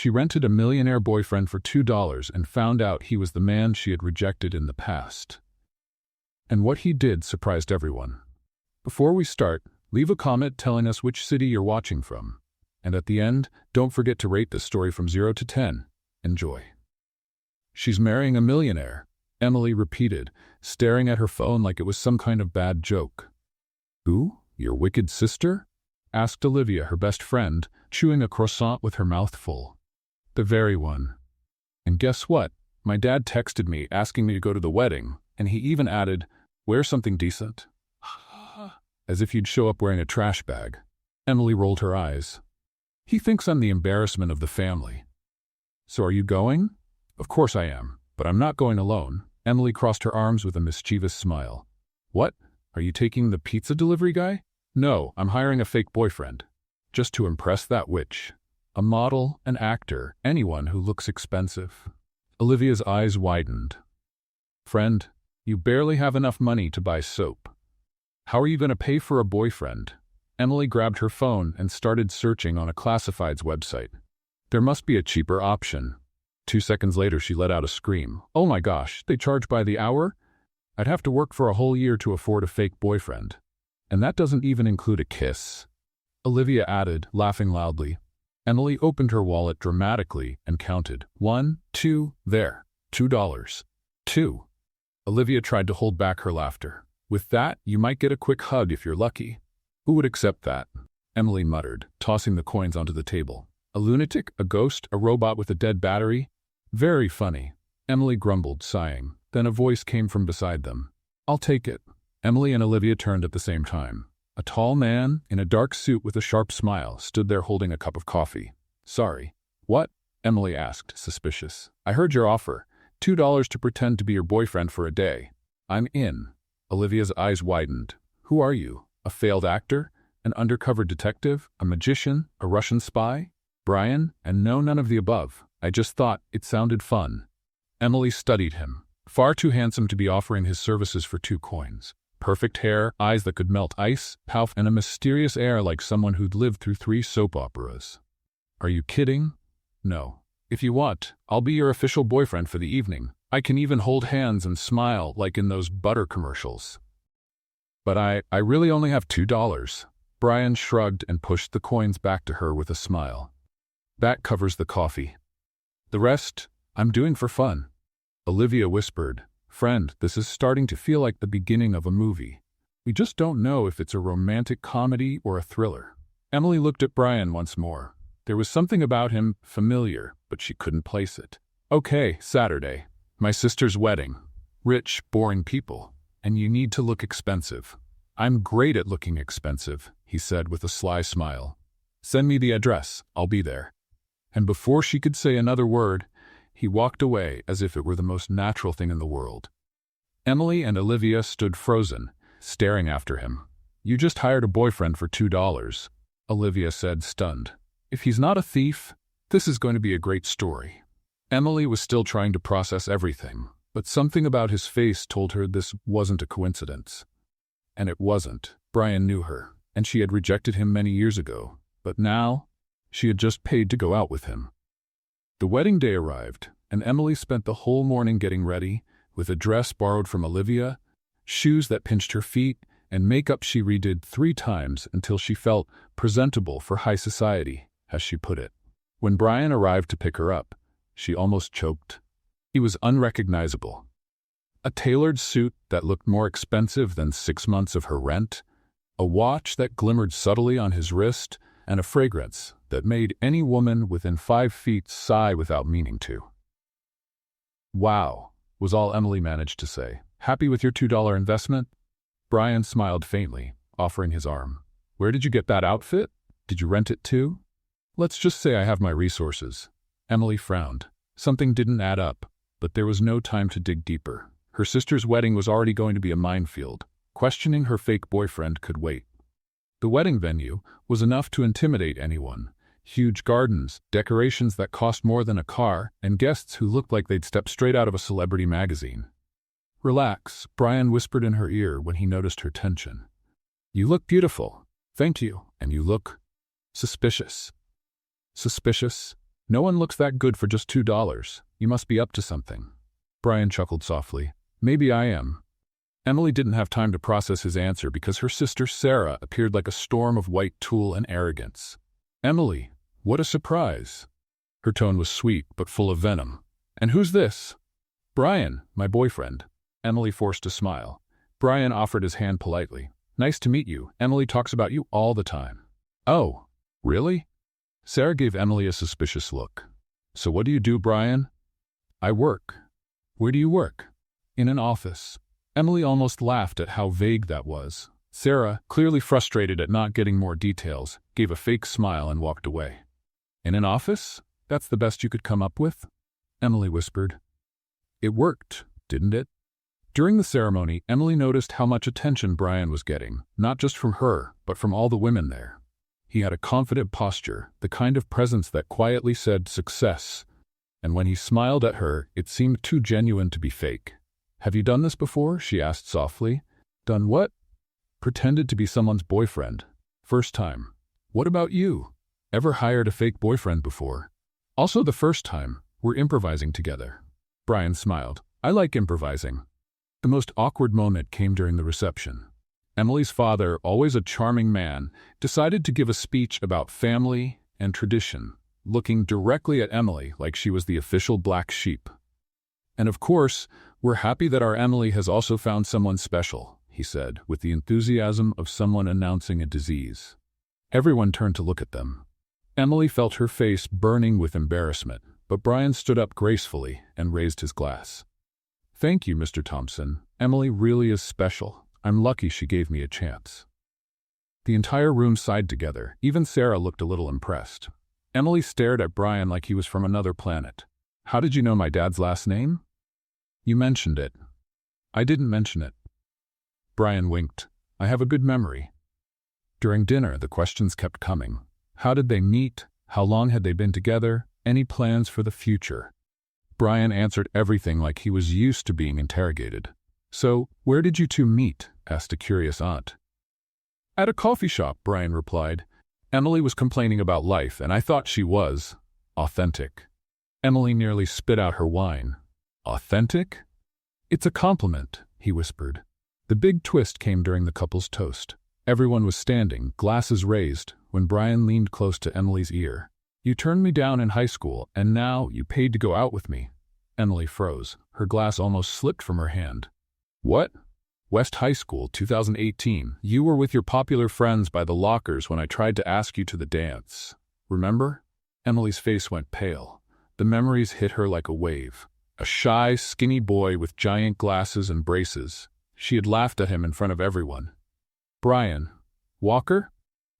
She rented a millionaire boyfriend for $2 and found out he was the man she had rejected in the past. And what he did surprised everyone. Before we start, leave a comment telling us which city you're watching from. And at the end, don't forget to rate this story from 0 to 10. Enjoy. She's marrying a millionaire, Emily repeated, staring at her phone like it was some kind of bad joke. Who? Your wicked sister? Asked Olivia, her best friend, chewing a croissant with her mouth full. The very one. And guess what? My dad texted me asking me to go to the wedding, and he even added, wear something decent. As if you'd show up wearing a trash bag. Emily rolled her eyes. He thinks I'm the embarrassment of the family. So are you going? Of course I am, but I'm not going alone. Emily crossed her arms with a mischievous smile. What? Are you taking the pizza delivery guy? No, I'm hiring a fake boyfriend. Just to impress that witch. A model, an actor, anyone who looks expensive. Olivia's eyes widened. Friend, you barely have enough money to buy soap. How are you going to pay for a boyfriend? Emily grabbed her phone and started searching on a classifieds website. There must be a cheaper option. 2 seconds later, she let out a scream. Oh my gosh, they charge by the hour? I'd have to work for a whole year to afford a fake boyfriend. And that doesn't even include a kiss. Olivia added, laughing loudly. Emily opened her wallet dramatically and counted. 1, 2, there. $2. 2. Olivia tried to hold back her laughter. With that, you might get a quick hug if you're lucky. Who would accept that? Emily muttered, tossing the coins onto the table. A lunatic, a ghost, a robot with a dead battery? Very funny. Emily grumbled, sighing. Then a voice came from beside them. I'll take it. Emily and Olivia turned at the same time. A tall man, in a dark suit with a sharp smile, stood there holding a cup of coffee. Sorry. What? Emily asked, suspicious. I heard your offer. $2 to pretend to be your boyfriend for a day. I'm in. Olivia's eyes widened. Who are you? A failed actor? An undercover detective? A magician? A Russian spy? Brian? And no, none of the above. I just thought it sounded fun. Emily studied him. Far too handsome to be offering his services for 2 coins. Perfect hair, eyes that could melt ice, pout, and a mysterious air like someone who'd lived through 3 soap operas. Are you kidding? No. If you want, I'll be your official boyfriend for the evening. I can even hold hands and smile like in those butter commercials. But I really only have $2. Brian shrugged and pushed the coins back to her with a smile. That covers the coffee. The rest, I'm doing for fun. Olivia whispered, Friend, this is starting to feel like the beginning of a movie. We just don't know if it's a romantic comedy or a thriller. Emily looked at Brian once more. There was something about him familiar, but she couldn't place it. Okay, Saturday. My sister's wedding. Rich, boring people. And you need to look expensive. I'm great at looking expensive, he said with a sly smile. Send me the address. I'll be there. And before she could say another word, he walked away as if it were the most natural thing in the world. Emily and Olivia stood frozen, staring after him. You just hired a boyfriend for $2, Olivia said, stunned. If he's not a thief, this is going to be a great story. Emily was still trying to process everything, but something about his face told her this wasn't a coincidence. And it wasn't. Brian knew her, and she had rejected him many years ago. But now, she had just paid to go out with him. The wedding day arrived, and Emily spent the whole morning getting ready, with a dress borrowed from Olivia, shoes that pinched her feet, and makeup she redid 3 times until she felt presentable for high society, as she put it. When Brian arrived to pick her up, she almost choked. He was unrecognizable. A tailored suit that looked more expensive than 6 months of her rent, a watch that glimmered subtly on his wrist, and a fragrance that made any woman within 5 feet sigh without meaning to. Wow, was all Emily managed to say. Happy with your $2 investment? Brian smiled faintly, offering his arm. Where did you get that outfit? Did you rent it too? Let's just say I have my resources. Emily frowned. Something didn't add up, but there was no time to dig deeper. Her sister's wedding was already going to be a minefield. Questioning her fake boyfriend could wait. The wedding venue was enough to intimidate anyone. Huge gardens, decorations that cost more than a car, and guests who looked like they'd stepped straight out of a celebrity magazine. Relax, Brian whispered in her ear when he noticed her tension. You look beautiful. Thank you. And you look suspicious. Suspicious? No one looks that good for just $2. You must be up to something. Brian chuckled softly. Maybe I am. Emily didn't have time to process his answer because her sister Sarah appeared like a storm of white tulle and arrogance. Emily, what a surprise. Her tone was sweet but full of venom. And who's this? Brian, my boyfriend. Emily forced a smile. Brian offered his hand politely. Nice to meet you. Emily talks about you all the time. Oh, really? Sarah gave Emily a suspicious look. So what do you do, Brian? I work. Where do you work? In an office. Emily almost laughed at how vague that was. Sarah, clearly frustrated at not getting more details, gave a fake smile and walked away. In an office? That's the best you could come up with? Emily whispered. It worked, didn't it? During the ceremony, Emily noticed how much attention Brian was getting, not just from her, but from all the women there. He had a confident posture, the kind of presence that quietly said success. And when he smiled at her, it seemed too genuine to be fake. Have you done this before? She asked softly. Done what? Pretended to be someone's boyfriend. First time. What about you? Ever hired a fake boyfriend before? Also the first time. We're improvising together. Brian smiled. I like improvising. The most awkward moment came during the reception. Emily's father, always a charming man, decided to give a speech about family and tradition, looking directly at Emily like she was the official black sheep. And of course, we're happy that our Emily has also found someone special, he said, with the enthusiasm of someone announcing a disease. Everyone turned to look at them. Emily felt her face burning with embarrassment, but Brian stood up gracefully and raised his glass. Thank you, Mr. Thompson. Emily really is special. I'm lucky she gave me a chance. The entire room sighed together. Even Sarah looked a little impressed. Emily stared at Brian like he was from another planet. How did you know my dad's last name? You mentioned it. I didn't mention it. Brian winked. I have a good memory. During dinner, the questions kept coming. How did they meet? How long had they been together? Any plans for the future? Brian answered everything like he was used to being interrogated. So, where did you two meet? Asked a curious aunt. At a coffee shop, Brian replied. Emily was complaining about life, and I thought she was authentic. Emily nearly spit out her wine. Authentic? It's a compliment, he whispered. The big twist came during the couple's toast. Everyone was standing, glasses raised, when Brian leaned close to Emily's ear. You turned me down in high school, and now you paid to go out with me. Emily froze. Her glass almost slipped from her hand. What? West High School, 2018. You were with your popular friends by the lockers when I tried to ask you to the dance. Remember? Emily's face went pale. The memories hit her like a wave. A shy, skinny boy with giant glasses and braces. She had laughed at him in front of everyone. Brian. Walker?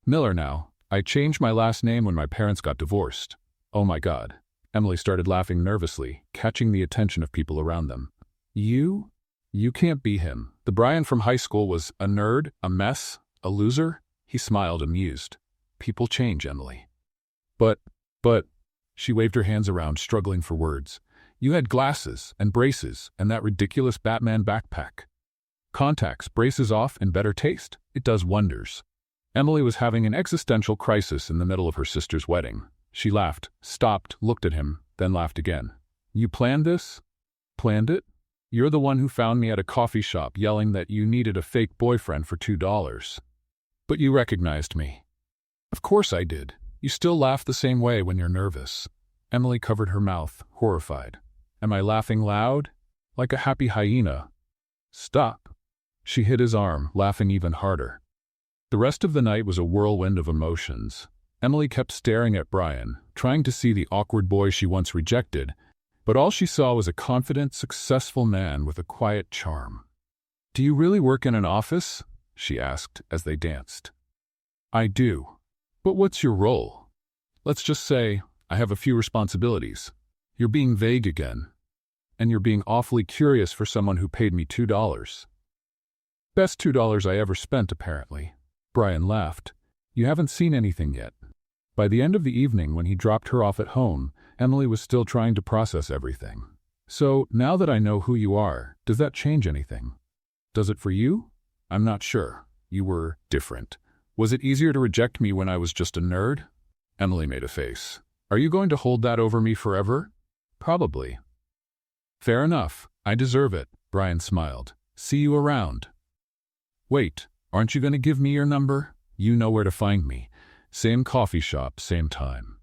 Miller now. I changed my last name when my parents got divorced. Oh my God. Emily started laughing nervously, catching the attention of people around them. You? You can't be him. The Brian from high school was a nerd, a mess, a loser? He smiled, amused. People change, Emily. But, she waved her hands around, struggling for words. You had glasses and braces and that ridiculous Batman backpack. Contacts, braces off, and better taste? It does wonders. Emily was having an existential crisis in the middle of her sister's wedding. She laughed, stopped, looked at him, then laughed again. You planned this? Planned it? You're the one who found me at a coffee shop yelling that you needed a fake boyfriend for $2. But you recognized me. Of course I did. You still laugh the same way when you're nervous. Emily covered her mouth, horrified. Am I laughing loud? Like a happy hyena? Stop. She hit his arm, laughing even harder. The rest of the night was a whirlwind of emotions. Emily kept staring at Brian, trying to see the awkward boy she once rejected, but all she saw was a confident, successful man with a quiet charm. Do you really work in an office? She asked as they danced. I do. But what's your role? Let's just say, I have a few responsibilities. You're being vague again. And you're being awfully curious for someone who paid me $2. Best $2 I ever spent, apparently. Brian laughed. You haven't seen anything yet. By the end of the evening, when he dropped her off at home, Emily was still trying to process everything. So, now that I know who you are, does that change anything? Does it for you? I'm not sure. You were different. Was it easier to reject me when I was just a nerd? Emily made a face. Are you going to hold that over me forever? Probably. Fair enough. I deserve it, Brian smiled. See you around. Wait, aren't you going to give me your number? You know where to find me. Same coffee shop, same time.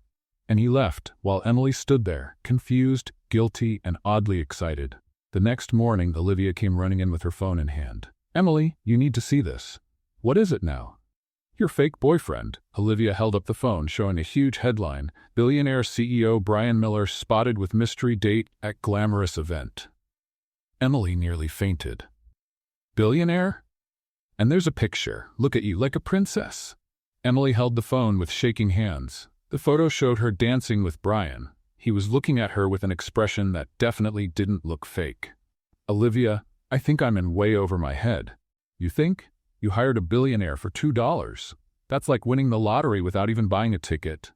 And he left, while Emily stood there, confused, guilty, and oddly excited. The next morning, Olivia came running in with her phone in hand. Emily, you need to see this. What is it now? Your fake boyfriend. Olivia held up the phone, showing a huge headline. Billionaire CEO Brian Miller spotted with mystery date at glamorous event. Emily nearly fainted. Billionaire? And there's a picture. Look at you, like a princess. Emily held the phone with shaking hands. The photo showed her dancing with Brian. He was looking at her with an expression that definitely didn't look fake. Olivia, I think I'm in way over my head. You think? You hired a billionaire for $2. That's like winning the lottery without even buying a ticket.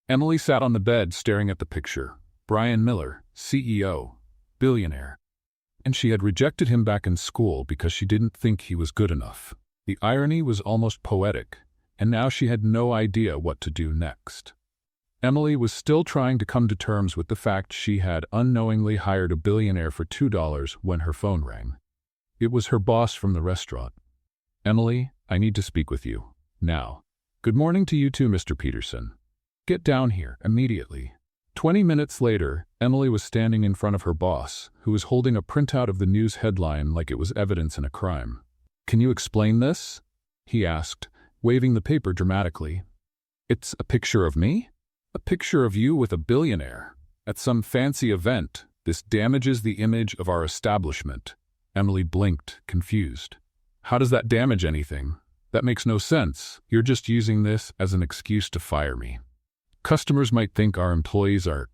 Emily sat on the bed staring at the picture. Brian Miller, CEO, billionaire. And she had rejected him back in school because she didn't think he was good enough. The irony was almost poetic, and now she had no idea what to do next. Emily was still trying to come to terms with the fact she had unknowingly hired a billionaire for $2 when her phone rang. It was her boss from the restaurant. Emily, I need to speak with you. Now. Good morning to you too, Mr. Peterson. Get down here, immediately. 20 minutes later, Emily was standing in front of her boss, who was holding a printout of the news headline like it was evidence in a crime. Can you explain this? He asked, waving the paper dramatically. It's a picture of me? A picture of you with a billionaire. At some fancy event. This damages the image of our establishment. Emily blinked, confused. How does that damage anything? That makes no sense. You're just using this as an excuse to fire me. Customers might think our employees are,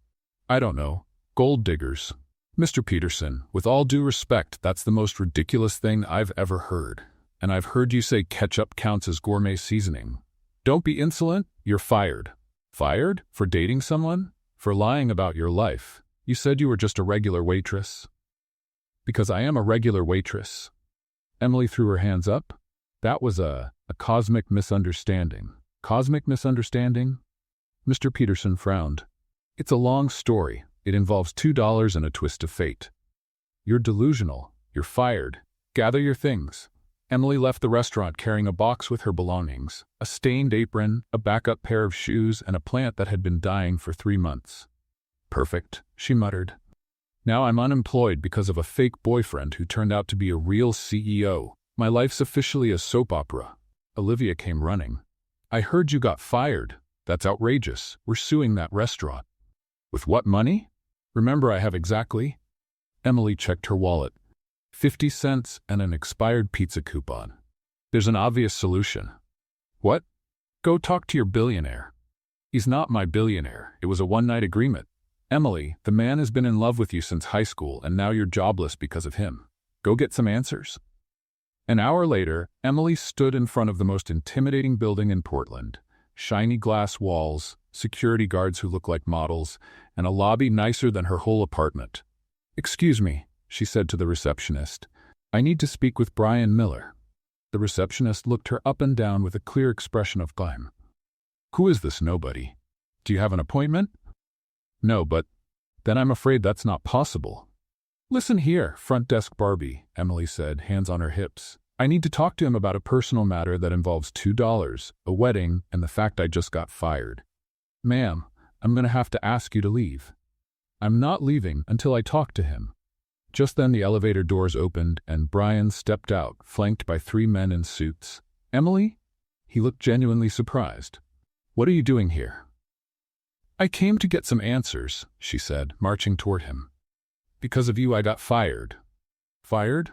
I don't know, gold diggers. Mr. Peterson, with all due respect, that's the most ridiculous thing I've ever heard. And I've heard you say ketchup counts as gourmet seasoning. Don't be insolent. You're fired. Fired? For dating someone? For lying about your life? You said you were just a regular waitress. Because I am a regular waitress. Emily threw her hands up. That was a cosmic misunderstanding. Cosmic misunderstanding? Mr. Peterson frowned. It's a long story. It involves $2 and a twist of fate. You're delusional. You're fired. Gather your things. Emily left the restaurant carrying a box with her belongings, a stained apron, a backup pair of shoes, and a plant that had been dying for 3 months. Perfect, she muttered. Now I'm unemployed because of a fake boyfriend who turned out to be a real CEO. My life's officially a soap opera. Olivia came running. I heard you got fired. That's outrageous. We're suing that restaurant. With what money? Remember, I have exactly. Emily checked her wallet. 50 cents and an expired pizza coupon. There's an obvious solution. What? Go talk to your billionaire. He's not my billionaire. It was a one-night agreement. Emily, the man has been in love with you since high school, and now you're jobless because of him. Go get some answers. An hour later, Emily stood in front of the most intimidating building in Portland. Shiny glass walls, security guards who look like models, and a lobby nicer than her whole apartment. Excuse me, she said to the receptionist. I need to speak with Brian Miller. The receptionist looked her up and down with a clear expression of gloom. Who is this nobody? Do you have an appointment? No, but then I'm afraid that's not possible. Listen here, front desk Barbie, Emily said, hands on her hips. I need to talk to him about a personal matter that involves $2, a wedding, and the fact I just got fired. Ma'am, I'm going to have to ask you to leave. I'm not leaving until I talk to him. Just then the elevator doors opened and Brian stepped out, flanked by 3 men in suits. Emily? He looked genuinely surprised. What are you doing here? I came to get some answers, she said, marching toward him. Because of you I got fired. Fired?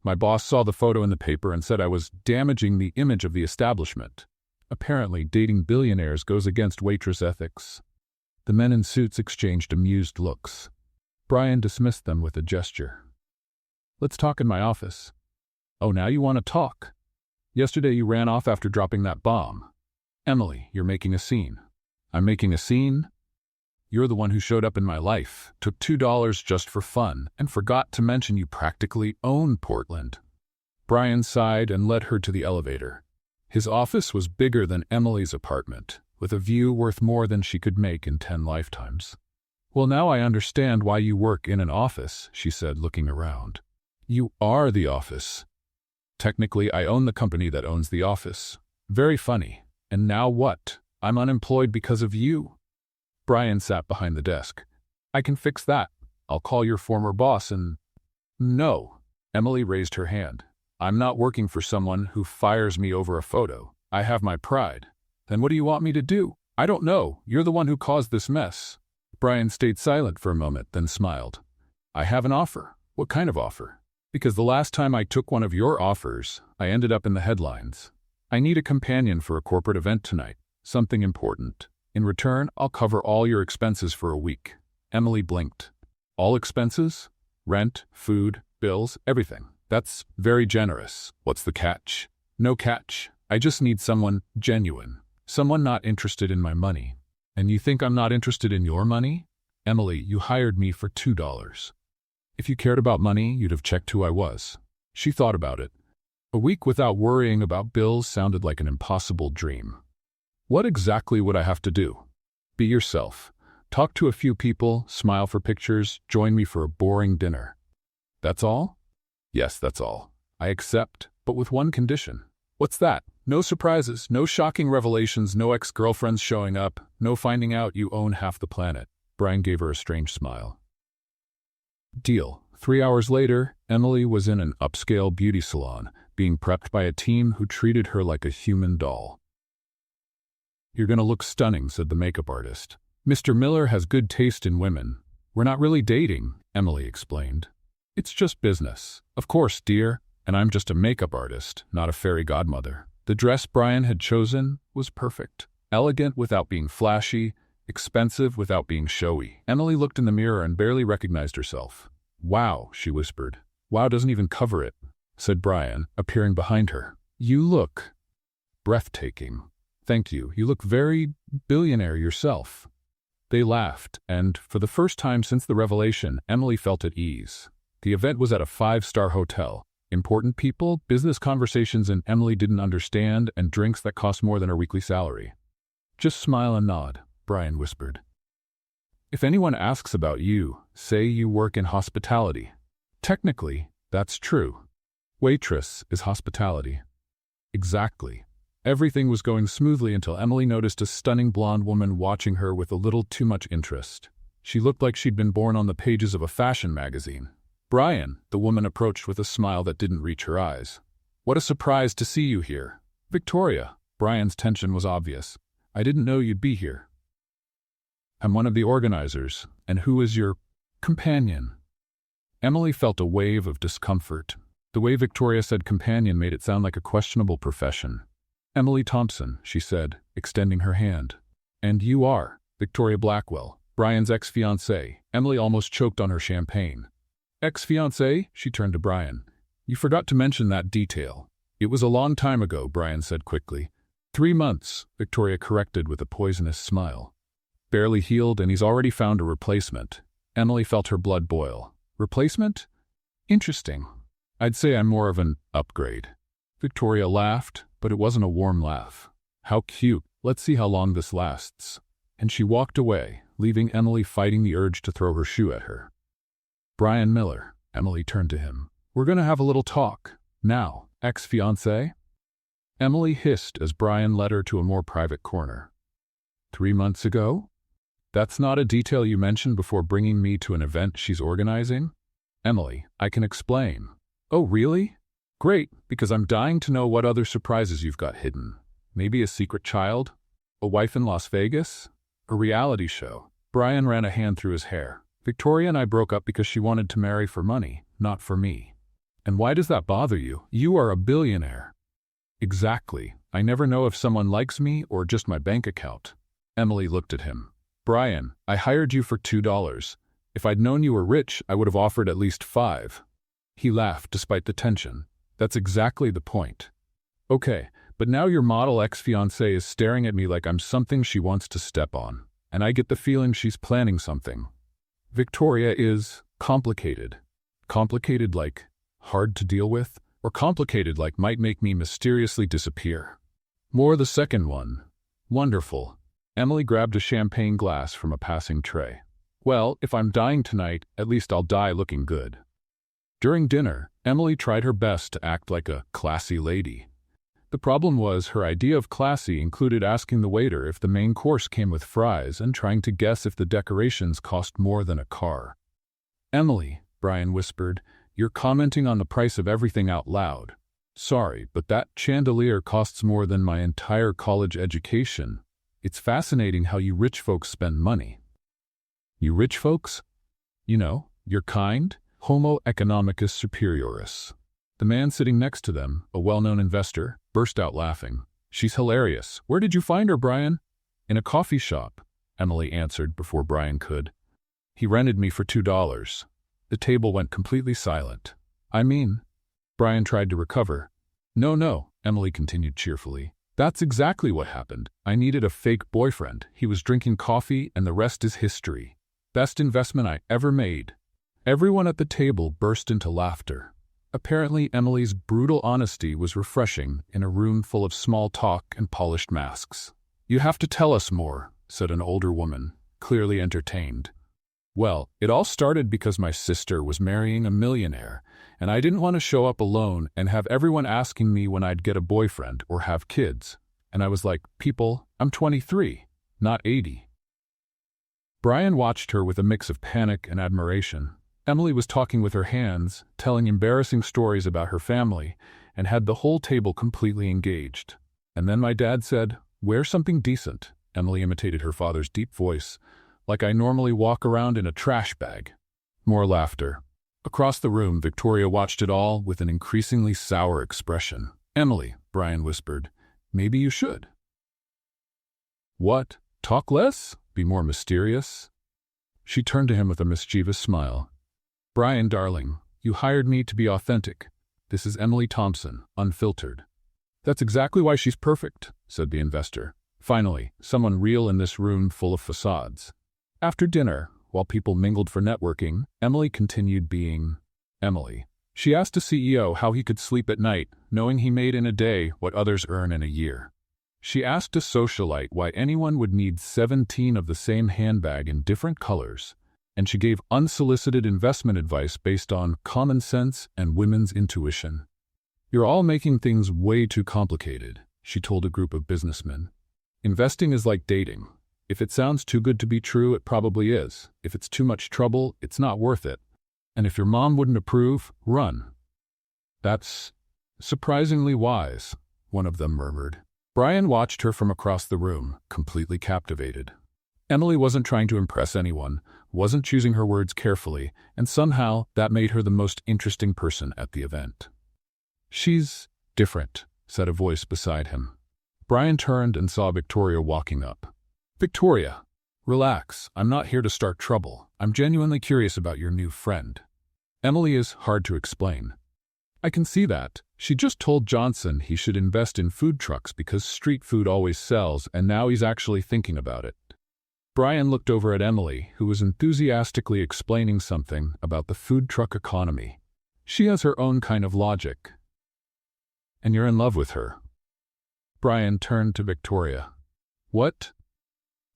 My boss saw the photo in the paper and said I was damaging the image of the establishment. Apparently, dating billionaires goes against waitress ethics. The men in suits exchanged amused looks. Brian dismissed them with a gesture. Let's talk in my office. Oh, now you want to talk? Yesterday you ran off after dropping that bomb. Emily, you're making a scene. I'm making a scene? You're the one who showed up in my life, took $2 just for fun, and forgot to mention you practically own Portland. Brian sighed and led her to the elevator. His office was bigger than Emily's apartment. with a view worth more than she could make in 10 lifetimes. "Well, now I understand why you work in an office," she said, looking around. "You are the office." "Technically, I own the company that owns the office." "Very funny. And now what? I'm unemployed because of you." Brian sat behind the desk. "I can fix that. I'll call your former boss and—" "No." Emily raised her hand. "I'm not working for someone who fires me over a photo. I have my pride." "Then what do you want me to do?" "I don't know. You're the one who caused this mess." Brian stayed silent for a moment, then smiled. "I have an offer." "What kind of offer?" "Because the last time I took one of your offers, I ended up in the headlines. I need a companion for a corporate event tonight. Something important. In return, I'll cover all your expenses for a week." Emily blinked. "All expenses? Rent, food, bills, everything. That's very generous. What's the catch?" "No catch. I just need someone genuine. Someone not interested in my money." "And you think I'm not interested in your money?" "Emily, you hired me for $2. If you cared about money, you'd have checked who I was." She thought about it. A week without worrying about bills sounded like an impossible dream. "What exactly would I have to do?" "Be yourself. Talk to a few people, smile for pictures, join me for a boring dinner." "That's all?" "Yes, that's all. I accept, but with one condition." "What's that?" "No surprises, no shocking revelations, no ex-girlfriends showing up, no finding out you own half the planet." Brian gave her a strange smile. Deal. 3 hours later, Emily was in an upscale beauty salon, being prepped by a team who treated her like a human doll. "You're gonna look stunning," said the makeup artist. "Mr. Miller has good taste in women." "We're not really dating," Emily explained. "It's just business." "Of course, dear. And I'm just a makeup artist, not a fairy godmother." The dress Brian had chosen was perfect. Elegant without being flashy, expensive without being showy. Emily looked in the mirror and barely recognized herself. "Wow," she whispered. "Wow doesn't even cover it," said Brian, appearing behind her. "You look breathtaking." "Thank you. You look very billionaire yourself." They laughed, and, for the first time since the revelation, Emily felt at ease. The event was at a 5-star hotel. Important people, business conversations Emily didn't understand, and drinks that cost more than her weekly salary. "Just smile and nod," Brian whispered. "If anyone asks about you, say you work in hospitality." "Technically, that's true. Waitress is hospitality." "Exactly." Everything was going smoothly until Emily noticed a stunning blonde woman watching her with a little too much interest. She looked like she'd been born on the pages of a fashion magazine. "Brian," the woman approached with a smile that didn't reach her eyes. "What a surprise to see you here." "Victoria." Brian's tension was obvious. "I didn't know you'd be here." "I'm one of the organizers. And who is your companion?" Emily felt a wave of discomfort. The way Victoria said companion made it sound like a questionable profession. "Emily Thompson," she said, extending her hand. "And you are?" "Victoria Blackwell, Brian's ex-fiancée." Emily almost choked on her champagne. "Ex-fiancée?" She turned to Brian. "You forgot to mention that detail." "It was a long time ago," Brian said quickly. 3 months, Victoria corrected with a poisonous smile. "Barely healed, and he's already found a replacement." Emily felt her blood boil. "Replacement? Interesting. I'd say I'm more of an upgrade." Victoria laughed, but it wasn't a warm laugh. "How cute. Let's see how long this lasts." And she walked away, leaving Emily fighting the urge to throw her shoe at her. "Brian Miller," Emily turned to him. "We're gonna have a little talk. Now, ex-fiancé?" Emily hissed as Brian led her to a more private corner. 3 months ago? That's not a detail you mentioned before bringing me to an event she's organizing? "Emily, I can explain." "Oh, really? Great, because I'm dying to know what other surprises you've got hidden. Maybe a secret child? A wife in Las Vegas? A reality show?" Brian ran a hand through his hair. "Victoria and I broke up because she wanted to marry for money, not for me." "And why does that bother you? You are a billionaire." "Exactly. I never know if someone likes me or just my bank account." Emily looked at him. "Brian, I hired you for $2. If I'd known you were rich, I would have offered at least 5. He laughed despite the tension. "That's exactly the point." "Okay, but now your model ex-fiancée is staring at me like I'm something she wants to step on, and I get the feeling she's planning something." "Victoria is complicated." "Complicated like hard to deal with? Or complicated like might make me mysteriously disappear?" "More the second one." "Wonderful. Emily grabbed a champagne glass from a passing tray. Well, if I'm dying tonight, at least I'll die looking good. During dinner, Emily tried her best to act like a classy lady. The problem was her idea of classy included asking the waiter if the main course came with fries and trying to guess if the decorations cost more than a car. "Emily," Brian whispered, "you're commenting on the price of everything out loud. Sorry, but that chandelier costs more than my entire college education. It's fascinating how you rich folks spend money." "You rich folks? You know, your kind? Homo economicus superioris." The man sitting next to them, a well-known investor, burst out laughing. "She's hilarious. Where did you find her, Brian?" "In a coffee shop," Emily answered before Brian could. "He rented me for $2. The table went completely silent. "I mean," Brian tried to recover. No, Emily continued cheerfully. "That's exactly what happened. I needed a fake boyfriend. He was drinking coffee, and the rest is history. Best investment I ever made." Everyone at the table burst into laughter. Apparently, Emily's brutal honesty was refreshing in a room full of small talk and polished masks. "You have to tell us more," said an older woman, clearly entertained. "Well, it all started because my sister was marrying a millionaire, and I didn't want to show up alone and have everyone asking me when I'd get a boyfriend or have kids. And I was like, people, I'm 23, not 80. Brian watched her with a mix of panic and admiration. Emily was talking with her hands, telling embarrassing stories about her family, and had the whole table completely engaged. And then my dad said, "Wear something decent." Emily imitated her father's deep voice, "like I normally walk around in a trash bag." More laughter. Across the room, Victoria watched it all with an increasingly sour expression. "Emily," Brian whispered, "maybe you should." "What? Talk less? Be more mysterious?" She turned to him with a mischievous smile. "Brian, darling, you hired me to be authentic. This is Emily Thompson, unfiltered." "That's exactly why she's perfect," said the investor. "Finally, someone real in this room full of facades." After dinner, while people mingled for networking, Emily continued being Emily. She asked a CEO how he could sleep at night, knowing he made in a day what others earn in a year. She asked a socialite why anyone would need 17 of the same handbag in different colors, and she gave unsolicited investment advice based on common sense and women's intuition. "You're all making things way too complicated," she told a group of businessmen. "Investing is like dating. If it sounds too good to be true, it probably is. If it's too much trouble, it's not worth it. And if your mom wouldn't approve, run." "That's surprisingly wise," one of them murmured. Brian watched her from across the room, completely captivated. Emily wasn't trying to impress anyone, wasn't choosing her words carefully, and somehow that made her the most interesting person at the event. "She's different," said a voice beside him. Brian turned and saw Victoria walking up. "Victoria, relax. I'm not here to start trouble. I'm genuinely curious about your new friend." Emily is hard to explain. "I can see that. She just told Johnson he should invest in food trucks because street food always sells, and now he's actually thinking about it." Brian looked over at Emily, who was enthusiastically explaining something about the food truck economy. "She has her own kind of logic." "And you're in love with her?" Brian turned to Victoria. "What?"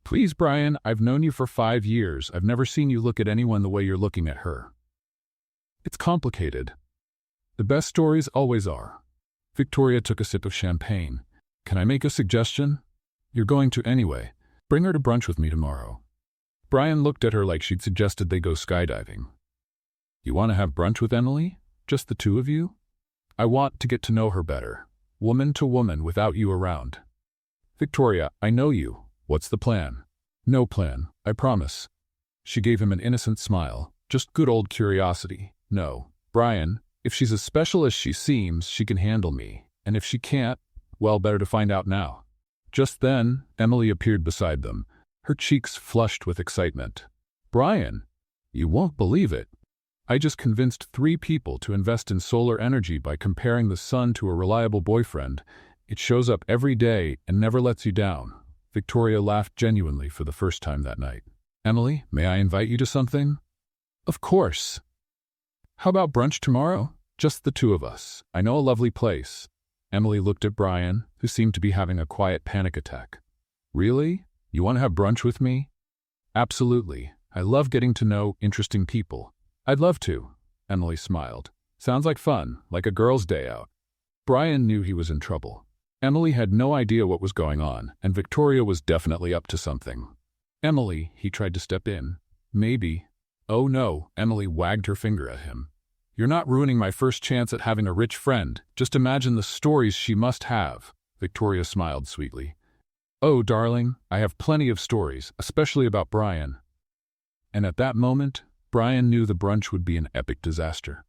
"Please, Brian, I've known you for 5 years. I've never seen you look at anyone the way you're looking at her." "It's complicated. The best stories always are." Victoria took a sip of champagne. "Can I make a suggestion? You're going to anyway. Bring her to brunch with me tomorrow." Brian looked at her like she'd suggested they go skydiving. "You want to have brunch with Emily? Just the two of you?" "I want to get to know her better. Woman to woman without you around." "Victoria, I know you. What's the plan?" "No plan, I promise." She gave him an innocent smile. "Just good old curiosity. No, Brian, if she's as special as she seems, she can handle me. And if she can't, well, better to find out now." Just then, Emily appeared beside them, her cheeks flushed with excitement. "Brian, you won't believe it. I just convinced 3 people to invest in solar energy by comparing the sun to a reliable boyfriend. It shows up every day and never lets you down." Victoria laughed genuinely for the first time that night. "Emily, may I invite you to something?" "Of course." "How about brunch tomorrow? Just the 2 of us. I know a lovely place." Emily looked at Brian, who seemed to be having a quiet panic attack. "Really? You want to have brunch with me? Absolutely. I love getting to know interesting people. I'd love to. Emily smiled. Sounds like fun, like a girl's day out. Brian knew he was in trouble. Emily had no idea what was going on, and Victoria was definitely up to something. Emily, he tried to step in. Maybe. Oh no, Emily wagged her finger at him. You're not ruining my first chance at having a rich friend. Just imagine the stories she must have. Victoria smiled sweetly. Oh, darling, I have plenty of stories, especially about Brian. And at that moment, Brian knew the brunch would be an epic disaster.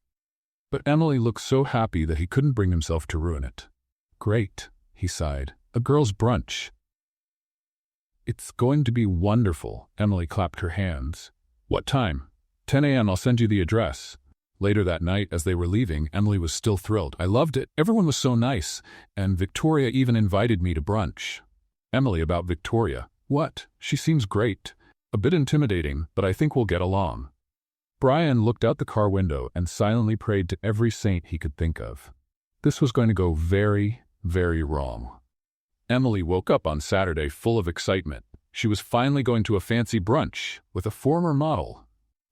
But Emily looked so happy that he couldn't bring himself to ruin it. Great, he sighed. A girl's brunch. It's going to be wonderful, Emily clapped her hands. What time? 10 a.m. I'll send you the address. Later that night, as they were leaving, Emily was still thrilled. I loved it. Everyone was so nice, and Victoria even invited me to brunch. Emily, about Victoria. What? She seems great. A bit intimidating, but I think we'll get along. Brian looked out the car window and silently prayed to every saint he could think of. This was going to go very, very wrong. Emily woke up on Saturday full of excitement. She was finally going to a fancy brunch with a former model,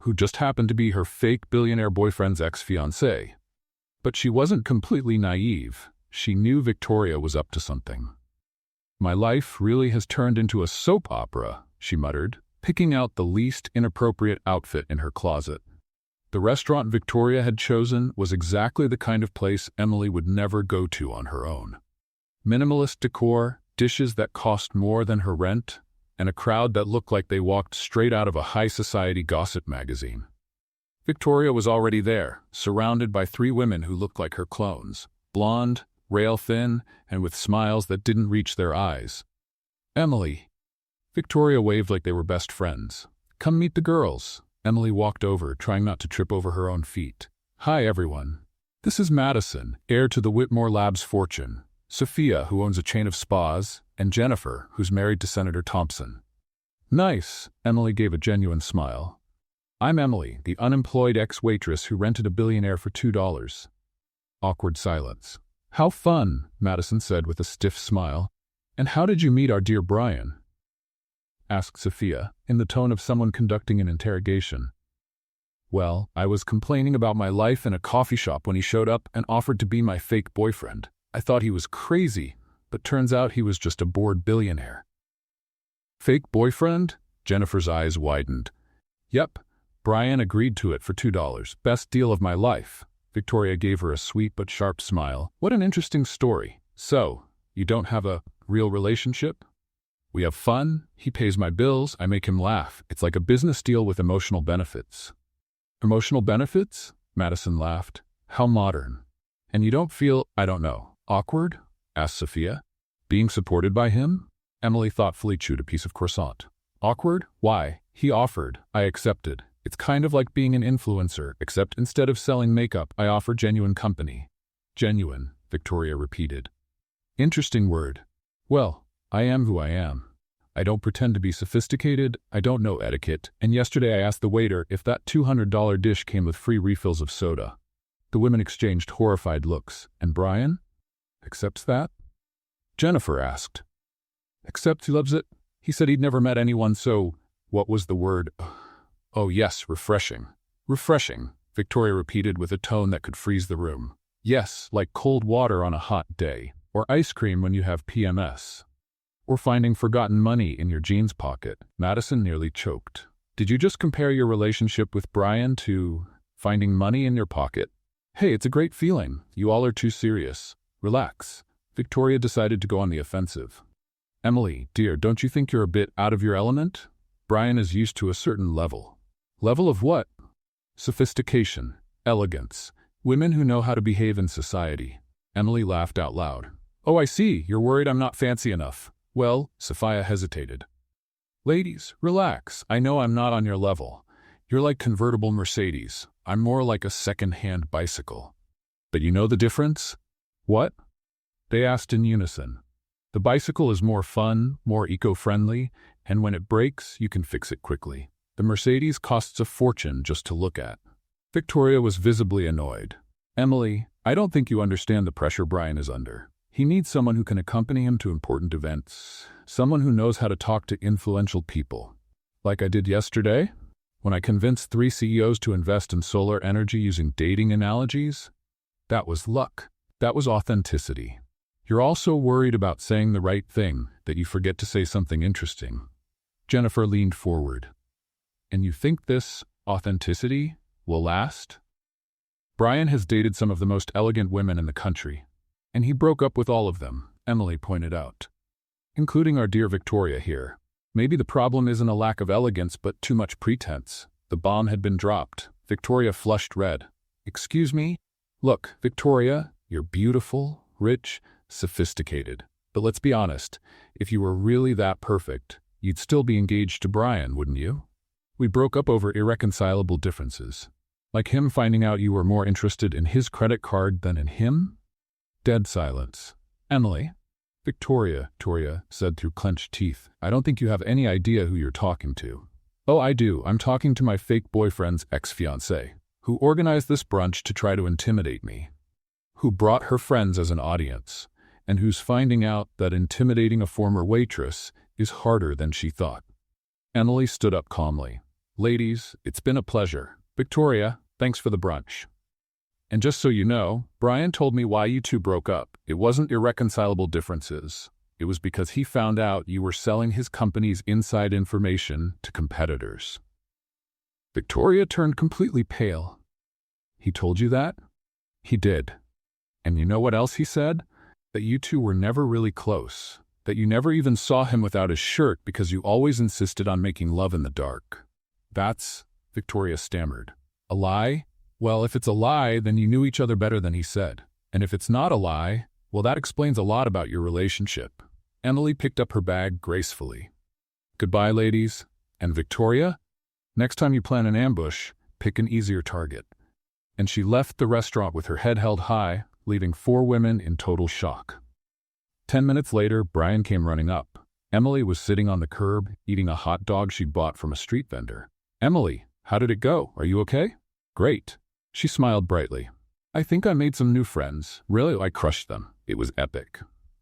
who just happened to be her fake billionaire boyfriend's ex-fiancé. But she wasn't completely naive. She knew Victoria was up to something. My life really has turned into a soap opera, she muttered, picking out the least inappropriate outfit in her closet. The restaurant Victoria had chosen was exactly the kind of place Emily would never go to on her own. Minimalist decor, dishes that cost more than her rent, and a crowd that looked like they walked straight out of a high-society gossip magazine. Victoria was already there, surrounded by 3 women who looked like her clones, blonde, rail-thin, and with smiles that didn't reach their eyes. Emily. Victoria waved like they were best friends. Come meet the girls. Emily walked over, trying not to trip over her own feet. Hi, everyone. This is Madison, heir to the Whitmore Labs fortune. Sophia, who owns a chain of spas, and Jennifer, who's married to Senator Thompson. Nice, Emily gave a genuine smile. I'm Emily, the unemployed ex-waitress who rented a billionaire for $2. Awkward silence. How fun, Madison said with a stiff smile. And how did you meet our dear Brian? Asked Sophia, in the tone of someone conducting an interrogation. Well, I was complaining about my life in a coffee shop when he showed up and offered to be my fake boyfriend. I thought he was crazy, but turns out he was just a bored billionaire. Fake boyfriend? Jennifer's eyes widened. Yep, Brian agreed to it for $2. Best deal of my life. Victoria gave her a sweet but sharp smile. What an interesting story. So, you don't have a real relationship? We have fun, he pays my bills, I make him laugh. It's like a business deal with emotional benefits. Emotional benefits? Madison laughed. How modern. And you don't feel, I don't know, awkward? Asked Sophia. Being supported by him? Emily thoughtfully chewed a piece of croissant. Awkward? Why? He offered. I accepted. It's kind of like being an influencer, except instead of selling makeup, I offer genuine company. Genuine, Victoria repeated. Interesting word. Well, I am who I am. I don't pretend to be sophisticated, I don't know etiquette, and yesterday I asked the waiter if that $200 dish came with free refills of soda. The women exchanged horrified looks. And Brian? Accepts that? Jennifer asked. Accepts he loves it? He said he'd never met anyone so... What was the word? Oh yes, refreshing. Refreshing, Victoria repeated with a tone that could freeze the room. Yes, like cold water on a hot day, or ice cream when you have PMS. Or finding forgotten money in your jeans pocket. Madison nearly choked. Did you just compare your relationship with Brian to finding money in your pocket? Hey, it's a great feeling. You all are too serious. Relax. Victoria decided to go on the offensive. Emily, dear, don't you think you're a bit out of your element? Brian is used to a certain level. Level of what? Sophistication, elegance, women who know how to behave in society. Emily laughed out loud. Oh, I see. You're worried I'm not fancy enough. Well, Sophia hesitated. Ladies, relax. I know I'm not on your level. You're like convertible Mercedes. I'm more like a second-hand bicycle. But you know the difference? What? They asked in unison. The bicycle is more fun, more eco-friendly, and when it breaks, you can fix it quickly. The Mercedes costs a fortune just to look at. Victoria was visibly annoyed. Emily, I don't think you understand the pressure Brian is under. He needs someone who can accompany him to important events, someone who knows how to talk to influential people. Like I did yesterday, when I convinced 3 CEOs to invest in solar energy using dating analogies. That was luck. That was authenticity. You're also worried about saying the right thing, that you forget to say something interesting. Jennifer leaned forward. And you think this authenticity will last? Brian has dated some of the most elegant women in the country, and he broke up with all of them, Emily pointed out. Including our dear Victoria here. Maybe the problem isn't a lack of elegance but too much pretense. The bomb had been dropped. Victoria flushed red. Excuse me? Look, Victoria, you're beautiful, rich, sophisticated. But let's be honest, if you were really that perfect, you'd still be engaged to Brian, wouldn't you? We broke up over irreconcilable differences. Like him finding out you were more interested in his credit card than in him? Dead silence. Emily? Victoria said through clenched teeth. I don't think you have any idea who you're talking to. Oh, I do. I'm talking to my fake boyfriend's ex-fiancé, who organized this brunch to try to intimidate me, who brought her friends as an audience, and who's finding out that intimidating a former waitress is harder than she thought. Emily stood up calmly. Ladies, it's been a pleasure. Victoria, thanks for the brunch. And just so you know, Brian told me why you two broke up. It wasn't irreconcilable differences. It was because he found out you were selling his company's inside information to competitors. Victoria turned completely pale. He told you that? He did. And you know what else he said? That you two were never really close. That you never even saw him without his shirt because you always insisted on making love in the dark. That's, Victoria stammered. A lie? Well, if it's a lie, then you knew each other better than he said. And if it's not a lie, well, that explains a lot about your relationship. Emily picked up her bag gracefully. Goodbye, ladies. And Victoria? Next time you plan an ambush, pick an easier target. And she left the restaurant with her head held high, leaving 4 women in total shock. 10 minutes later, Brian came running up. Emily was sitting on the curb, eating a hot dog she'd bought from a street vendor. Emily, how did it go? Are you okay? Great. She smiled brightly. I think I made some new friends. Really, I crushed them. It was epic.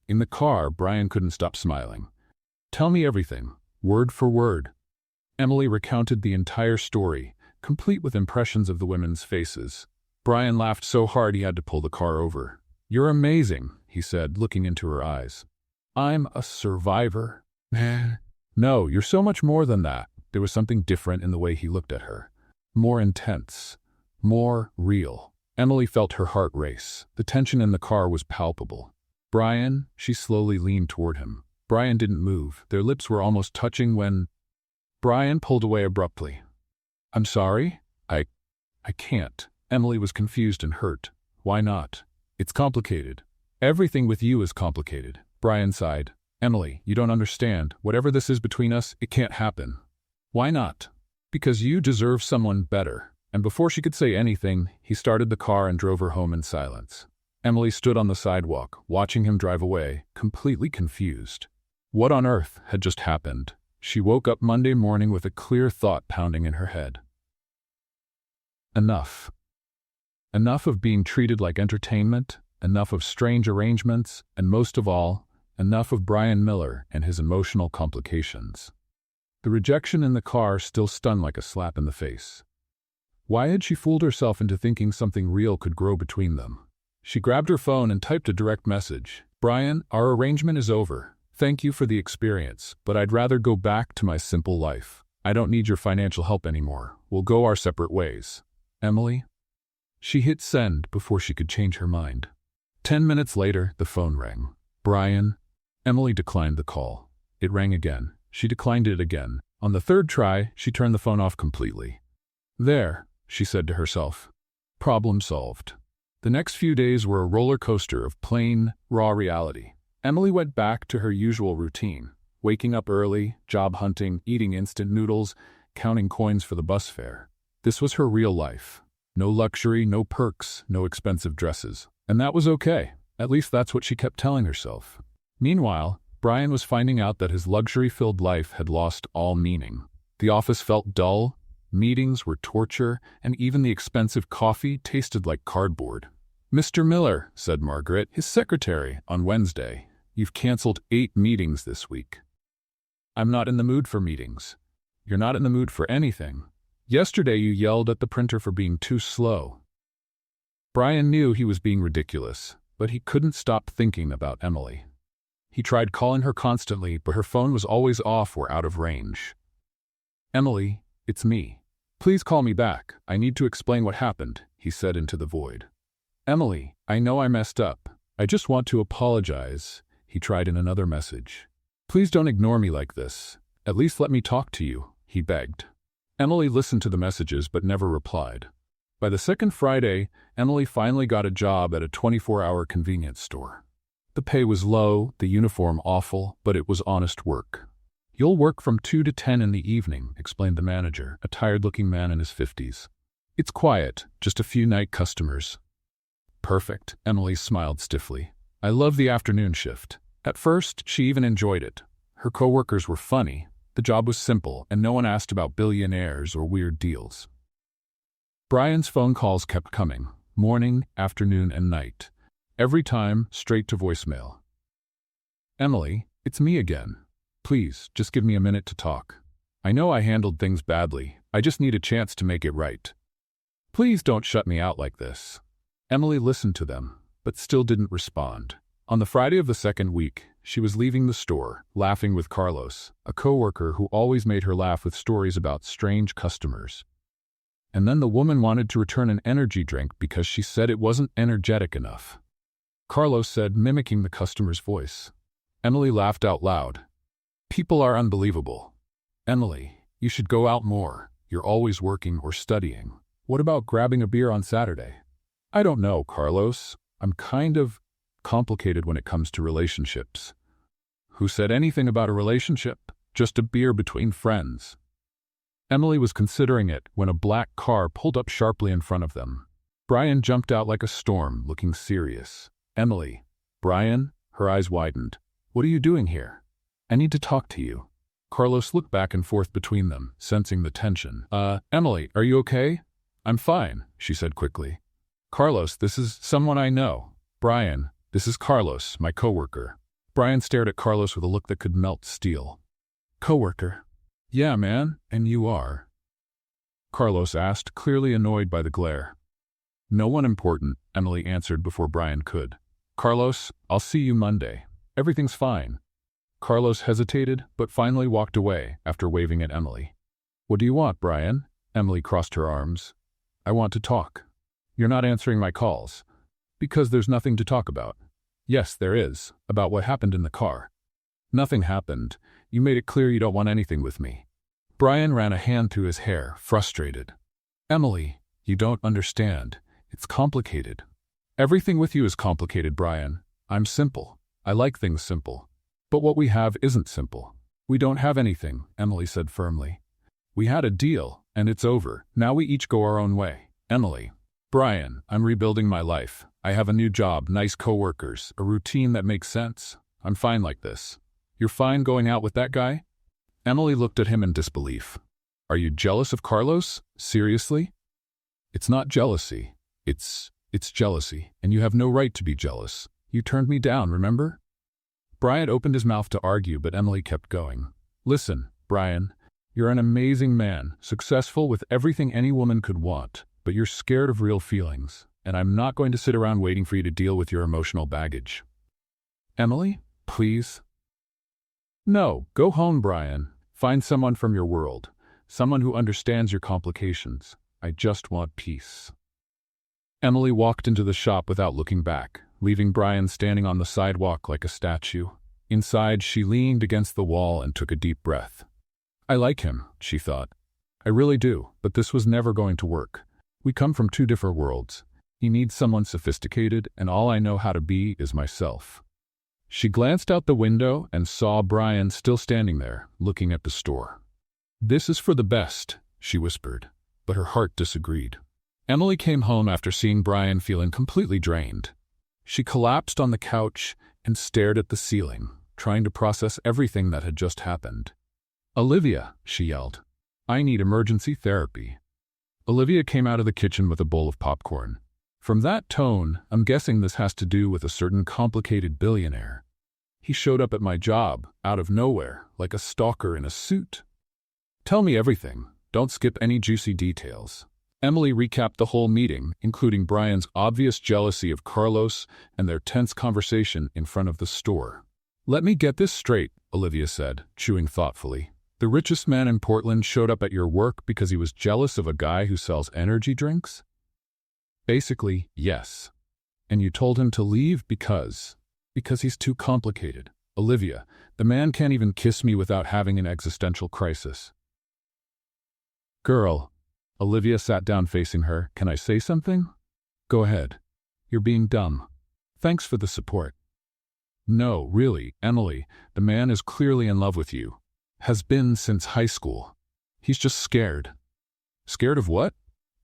In the car, Brian couldn't stop smiling. Tell me everything, word for word. Emily recounted the entire story, complete with impressions of the women's faces. Brian laughed so hard he had to pull the car over. You're amazing, he said, looking into her eyes. I'm a survivor. No, you're so much more than that. There was something different in the way he looked at her. More intense. More real. Emily felt her heart race. The tension in the car was palpable. Brian, she slowly leaned toward him. Brian didn't move. Their lips were almost touching when Brian pulled away abruptly. I'm sorry? I can't. Emily was confused and hurt. Why not? It's complicated. Everything with you is complicated. Brian sighed. Emily, you don't understand. Whatever this is between us, it can't happen. Why not? Because you deserve someone better. And before she could say anything, he started the car and drove her home in silence. Emily stood on the sidewalk, watching him drive away, completely confused. What on earth had just happened? She woke up Monday morning with a clear thought pounding in her head. Enough. Enough of being treated like entertainment, enough of strange arrangements, and most of all, enough of Brian Miller and his emotional complications. The rejection in the car still stung like a slap in the face. Why had she fooled herself into thinking something real could grow between them? She grabbed her phone and typed a direct message. Brian, our arrangement is over. Thank you for the experience, but I'd rather go back to my simple life. I don't need your financial help anymore. We'll go our separate ways. Emily? She hit send before she could change her mind. 10 minutes later, the phone rang. Brian? Emily declined the call. It rang again. She declined it again. On the 3rd try, she turned the phone off completely. There, she said to herself. Problem solved. The next few days were a roller coaster of plain, raw reality. Emily went back to her usual routine, waking up early, job hunting, eating instant noodles, counting coins for the bus fare. This was her real life. No luxury, no perks, no expensive dresses. And that was okay. At least that's what she kept telling herself. Meanwhile, Brian was finding out that his luxury-filled life had lost all meaning. The office felt dull, meetings were torture, and even the expensive coffee tasted like cardboard. "Mr. Miller," said Margaret, his secretary, on Wednesday, "you've canceled 8 meetings this week." "I'm not in the mood for meetings." "You're not in the mood for anything. Yesterday you yelled at the printer for being too slow." Brian knew he was being ridiculous, but he couldn't stop thinking about Emily. He tried calling her constantly, but her phone was always off or out of range. "Emily, it's me. Please call me back. I need to explain what happened," he said into the void. "Emily, I know I messed up. I just want to apologize," he tried in another message. "Please don't ignore me like this. At least let me talk to you," he begged. Emily listened to the messages but never replied. By the second Friday, Emily finally got a job at a 24-hour convenience store. The pay was low, the uniform awful, but it was honest work. "You'll work from 2 to 10 in the evening," explained the manager, a tired-looking man in his 50s. "It's quiet, just a few night customers." "Perfect," Emily smiled stiffly. "I love the afternoon shift." At first, she even enjoyed it. Her coworkers were funny, the job was simple, and no one asked about billionaires or weird deals. Brian's phone calls kept coming, morning, afternoon, and night. Every time, straight to voicemail. "Emily, it's me again. Please, just give me a minute to talk. I know I handled things badly. I just need a chance to make it right. Please don't shut me out like this." Emily listened to them, but still didn't respond. On the Friday of the second week, she was leaving the store, laughing with Carlos, a coworker who always made her laugh with stories about strange customers. And then the woman wanted to return an energy drink because she said it wasn't energetic enough. Carlos said, mimicking the customer's voice. Emily laughed out loud. "People are unbelievable. Emily, you should go out more. You're always working or studying. What about grabbing a beer on Saturday?" "I don't know, Carlos. I'm kind of complicated when it comes to relationships." "Who said anything about a relationship? Just a beer between friends." Emily was considering it when a black car pulled up sharply in front of them. Brian jumped out like a storm, looking serious. "Emily." "Brian?" Her eyes widened. "What are you doing here?" "I need to talk to you." Carlos looked back and forth between them, sensing the tension. Emily, are you okay?" "I'm fine," she said quickly. "Carlos, this is someone I know." "Brian, this is Carlos, my coworker." Brian stared at Carlos with a look that could melt steel. "Coworker?" "Yeah, man, and you are?" Carlos asked, clearly annoyed by the glare. "No one important," Emily answered before Brian could. "Carlos, I'll see you Monday. Everything's fine." Carlos hesitated, but finally walked away after waving at Emily. "What do you want, Brian?" Emily crossed her arms. "I want to talk." "You're not answering my calls." "Because there's nothing to talk about." "Yes, there is, about what happened in the car." "Nothing happened. You made it clear you don't want anything with me." Brian ran a hand through his hair, frustrated. "Emily, you don't understand. It's complicated." "Everything with you is complicated, Brian. I'm simple. I like things simple. But what we have isn't simple." "We don't have anything," Emily said firmly. "We had a deal, and it's over. Now we each go our own way." "Emily." "Brian, I'm rebuilding my life. I have a new job, nice coworkers, a routine that makes sense. I'm fine like this." "You're fine going out with that guy?" Emily looked at him in disbelief. "Are you jealous of Carlos? Seriously?" "It's not jealousy. It's jealousy, and you have no right to be jealous. You turned me down, remember?" Brian opened his mouth to argue, but Emily kept going. "Listen, Brian, you're an amazing man, successful with everything any woman could want, but you're scared of real feelings, and I'm not going to sit around waiting for you to deal with your emotional baggage." "Emily, please." "No, go home, Brian. Find someone from your world, someone who understands your complications. I just want peace." Emily walked into the shop without looking back, leaving Brian standing on the sidewalk like a statue. Inside, she leaned against the wall and took a deep breath. "I like him," she thought. "I really do, but this was never going to work. We come from 2 different worlds. He needs someone sophisticated, and all I know how to be is myself." She glanced out the window and saw Brian still standing there, looking at the store. "This is for the best," she whispered, but her heart disagreed. Emily came home after seeing Brian feeling completely drained. She collapsed on the couch and stared at the ceiling, trying to process everything that had just happened. "Olivia," she yelled, "I need emergency therapy." Olivia came out of the kitchen with a bowl of popcorn. From that tone, I'm guessing this has to do with a certain complicated billionaire. He showed up at my job, out of nowhere, like a stalker in a suit. Tell me everything. Don't skip any juicy details. Emily recapped the whole meeting, including Brian's obvious jealousy of Carlos and their tense conversation in front of the store. Let me get this straight, Olivia said, chewing thoughtfully. The richest man in Portland showed up at your work because he was jealous of a guy who sells energy drinks? Basically, yes. And you told him to leave because he's too complicated. Olivia, the man can't even kiss me without having an existential crisis. Girl. Olivia sat down facing her. Can I say something? Go ahead. You're being dumb. Thanks for the support. No, really, Emily, the man is clearly in love with you. Has been since high school. He's just scared. Scared of what?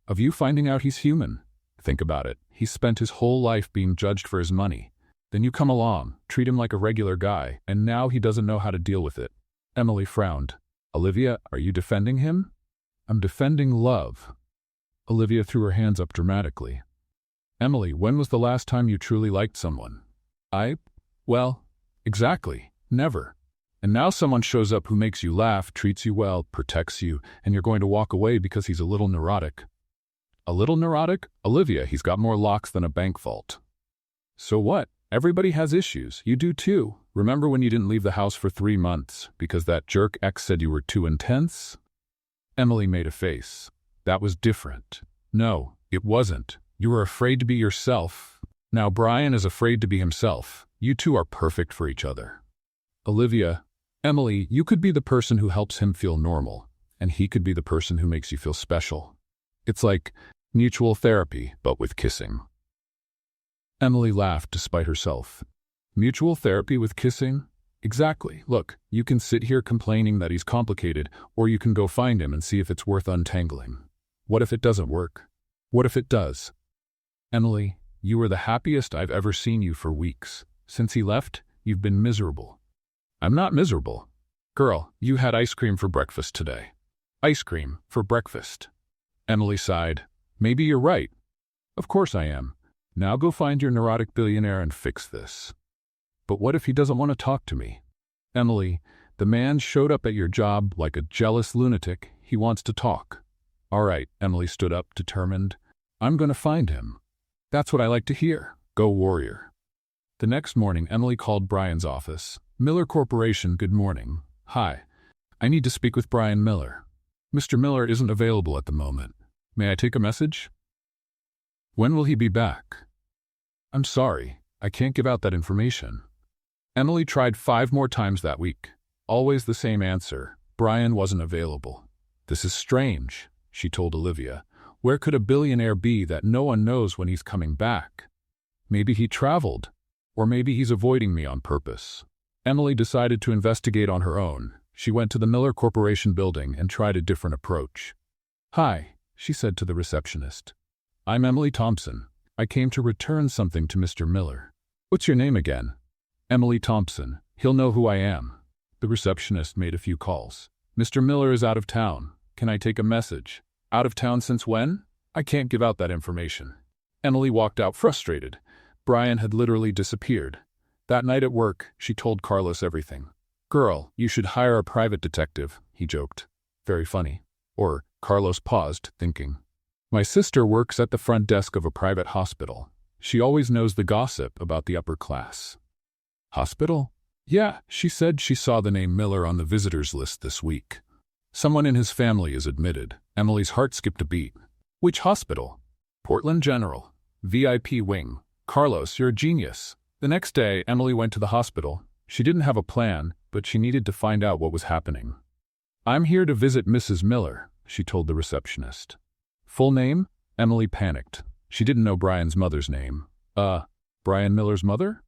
Of you finding out he's human. Think about it. He's spent his whole life being judged for his money. Then you come along, treat him like a regular guy, and now he doesn't know how to deal with it. Emily frowned. Olivia, are you defending him? I'm defending love. Olivia threw her hands up dramatically. Emily, when was the last time you truly liked someone? Well, exactly. Never. And now someone shows up who makes you laugh, treats you well, protects you, and you're going to walk away because he's a little neurotic. A little neurotic? Olivia, he's got more locks than a bank vault. So what? Everybody has issues. You do too. Remember when you didn't leave the house for 3 months because that jerk ex said you were too intense? Emily made a face. That was different. No, it wasn't. You were afraid to be yourself. Now Brian is afraid to be himself. You two are perfect for each other. Olivia, Emily, you could be the person who helps him feel normal, and he could be the person who makes you feel special. It's like mutual therapy, but with kissing. Emily laughed despite herself. Mutual therapy with kissing? Exactly. Look, you can sit here complaining that he's complicated, or you can go find him and see if it's worth untangling. What if it doesn't work? What if it does? Emily, you were the happiest I've ever seen you for weeks. Since he left, you've been miserable. I'm not miserable. Girl, you had ice cream for breakfast today. Ice cream for breakfast. Emily sighed. Maybe you're right. Of course I am. Now go find your neurotic billionaire and fix this. But what if he doesn't want to talk to me? Emily, the man showed up at your job like a jealous lunatic. He wants to talk. All right, Emily stood up, determined. I'm going to find him. That's what I like to hear. Go warrior. The next morning, Emily called Brian's office. Miller Corporation, good morning. Hi. I need to speak with Brian Miller. Mr. Miller isn't available at the moment. May I take a message? When will he be back? I'm sorry. I can't give out that information. Emily tried 5 more times that week. Always the same answer. Brian wasn't available. This is strange, she told Olivia. Where could a billionaire be that no one knows when he's coming back? Maybe he traveled. Or maybe he's avoiding me on purpose. Emily decided to investigate on her own. She went to the Miller Corporation building and tried a different approach. Hi, she said to the receptionist. I'm Emily Thompson. I came to return something to Mr. Miller. What's your name again? Emily Thompson. He'll know who I am. The receptionist made a few calls. Mr. Miller is out of town. Can I take a message? Out of town since when? I can't give out that information. Emily walked out frustrated. Brian had literally disappeared. That night at work, she told Carlos everything. Girl, you should hire a private detective, he joked. Very funny. Or, Carlos paused, thinking. My sister works at the front desk of a private hospital. She always knows the gossip about the upper class. Hospital? Yeah, she said she saw the name Miller on the visitors list this week. Someone in his family is admitted. Emily's heart skipped a beat. Which hospital? Portland General. VIP wing. Carlos, you're a genius. The next day, Emily went to the hospital. She didn't have a plan, but she needed to find out what was happening. I'm here to visit Mrs. Miller, she told the receptionist. Full name? Emily panicked. She didn't know Brian's mother's name. Brian Miller's mother?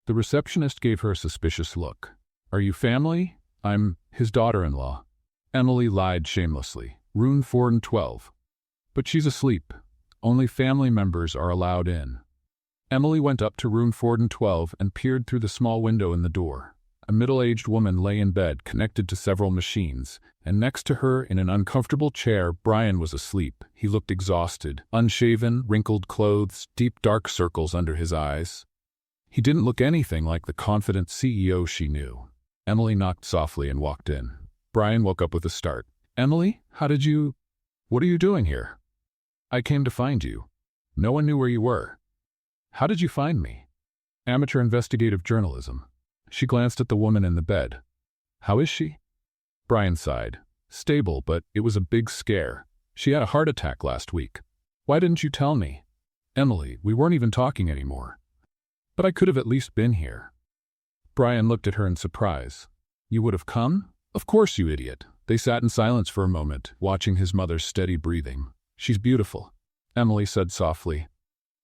The receptionist gave her a suspicious look. Are you family? I'm his daughter-in-law. Emily lied shamelessly. Room 412. But she's asleep. Only family members are allowed in. Emily went up to room 412 and peered through the small window in the door. A middle-aged woman lay in bed connected to several machines, and next to her in an uncomfortable chair, Brian was asleep. He looked exhausted, unshaven, wrinkled clothes, deep dark circles under his eyes. He didn't look anything like the confident CEO she knew. Emily knocked softly and walked in. Brian woke up with a start. "Emily, what are you doing here?" "I came to find you. No one knew where you were." "How did you find me?" "Amateur investigative journalism." She glanced at the woman in the bed. "How is she?" Brian sighed. "Stable, but it was a big scare. She had a heart attack last week." "Why didn't you tell me?" "Emily, we weren't even talking anymore." "But I could have at least been here." Brian looked at her in surprise. "You would have come?" "Of course, you idiot." They sat in silence for a moment, watching his mother's steady breathing. "She's beautiful," Emily said softly.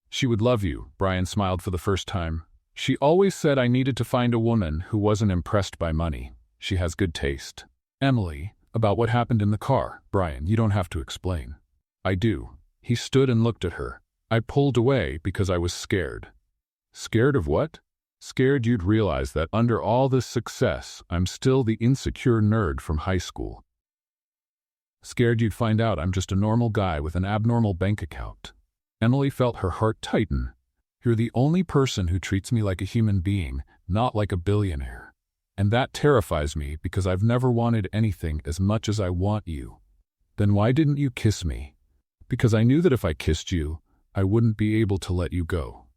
"She would love you," Brian smiled for the first time. "She always said I needed to find a woman who wasn't impressed by money. She has good taste." "Emily, about what happened in the car." "Brian, you don't have to explain." "I do." He stood and looked at her. "I pulled away because I was scared." "Scared of what?" "Scared you'd realize that under all this success, I'm still the insecure nerd from high school. Scared you'd find out I'm just a normal guy with an abnormal bank account." Emily felt her heart tighten. "You're the only person who treats me like a human being, not like a billionaire. And that terrifies me because I've never wanted anything as much as I want you." "Then why didn't you kiss me?" "Because I knew that if I kissed you, I wouldn't be able to let you go."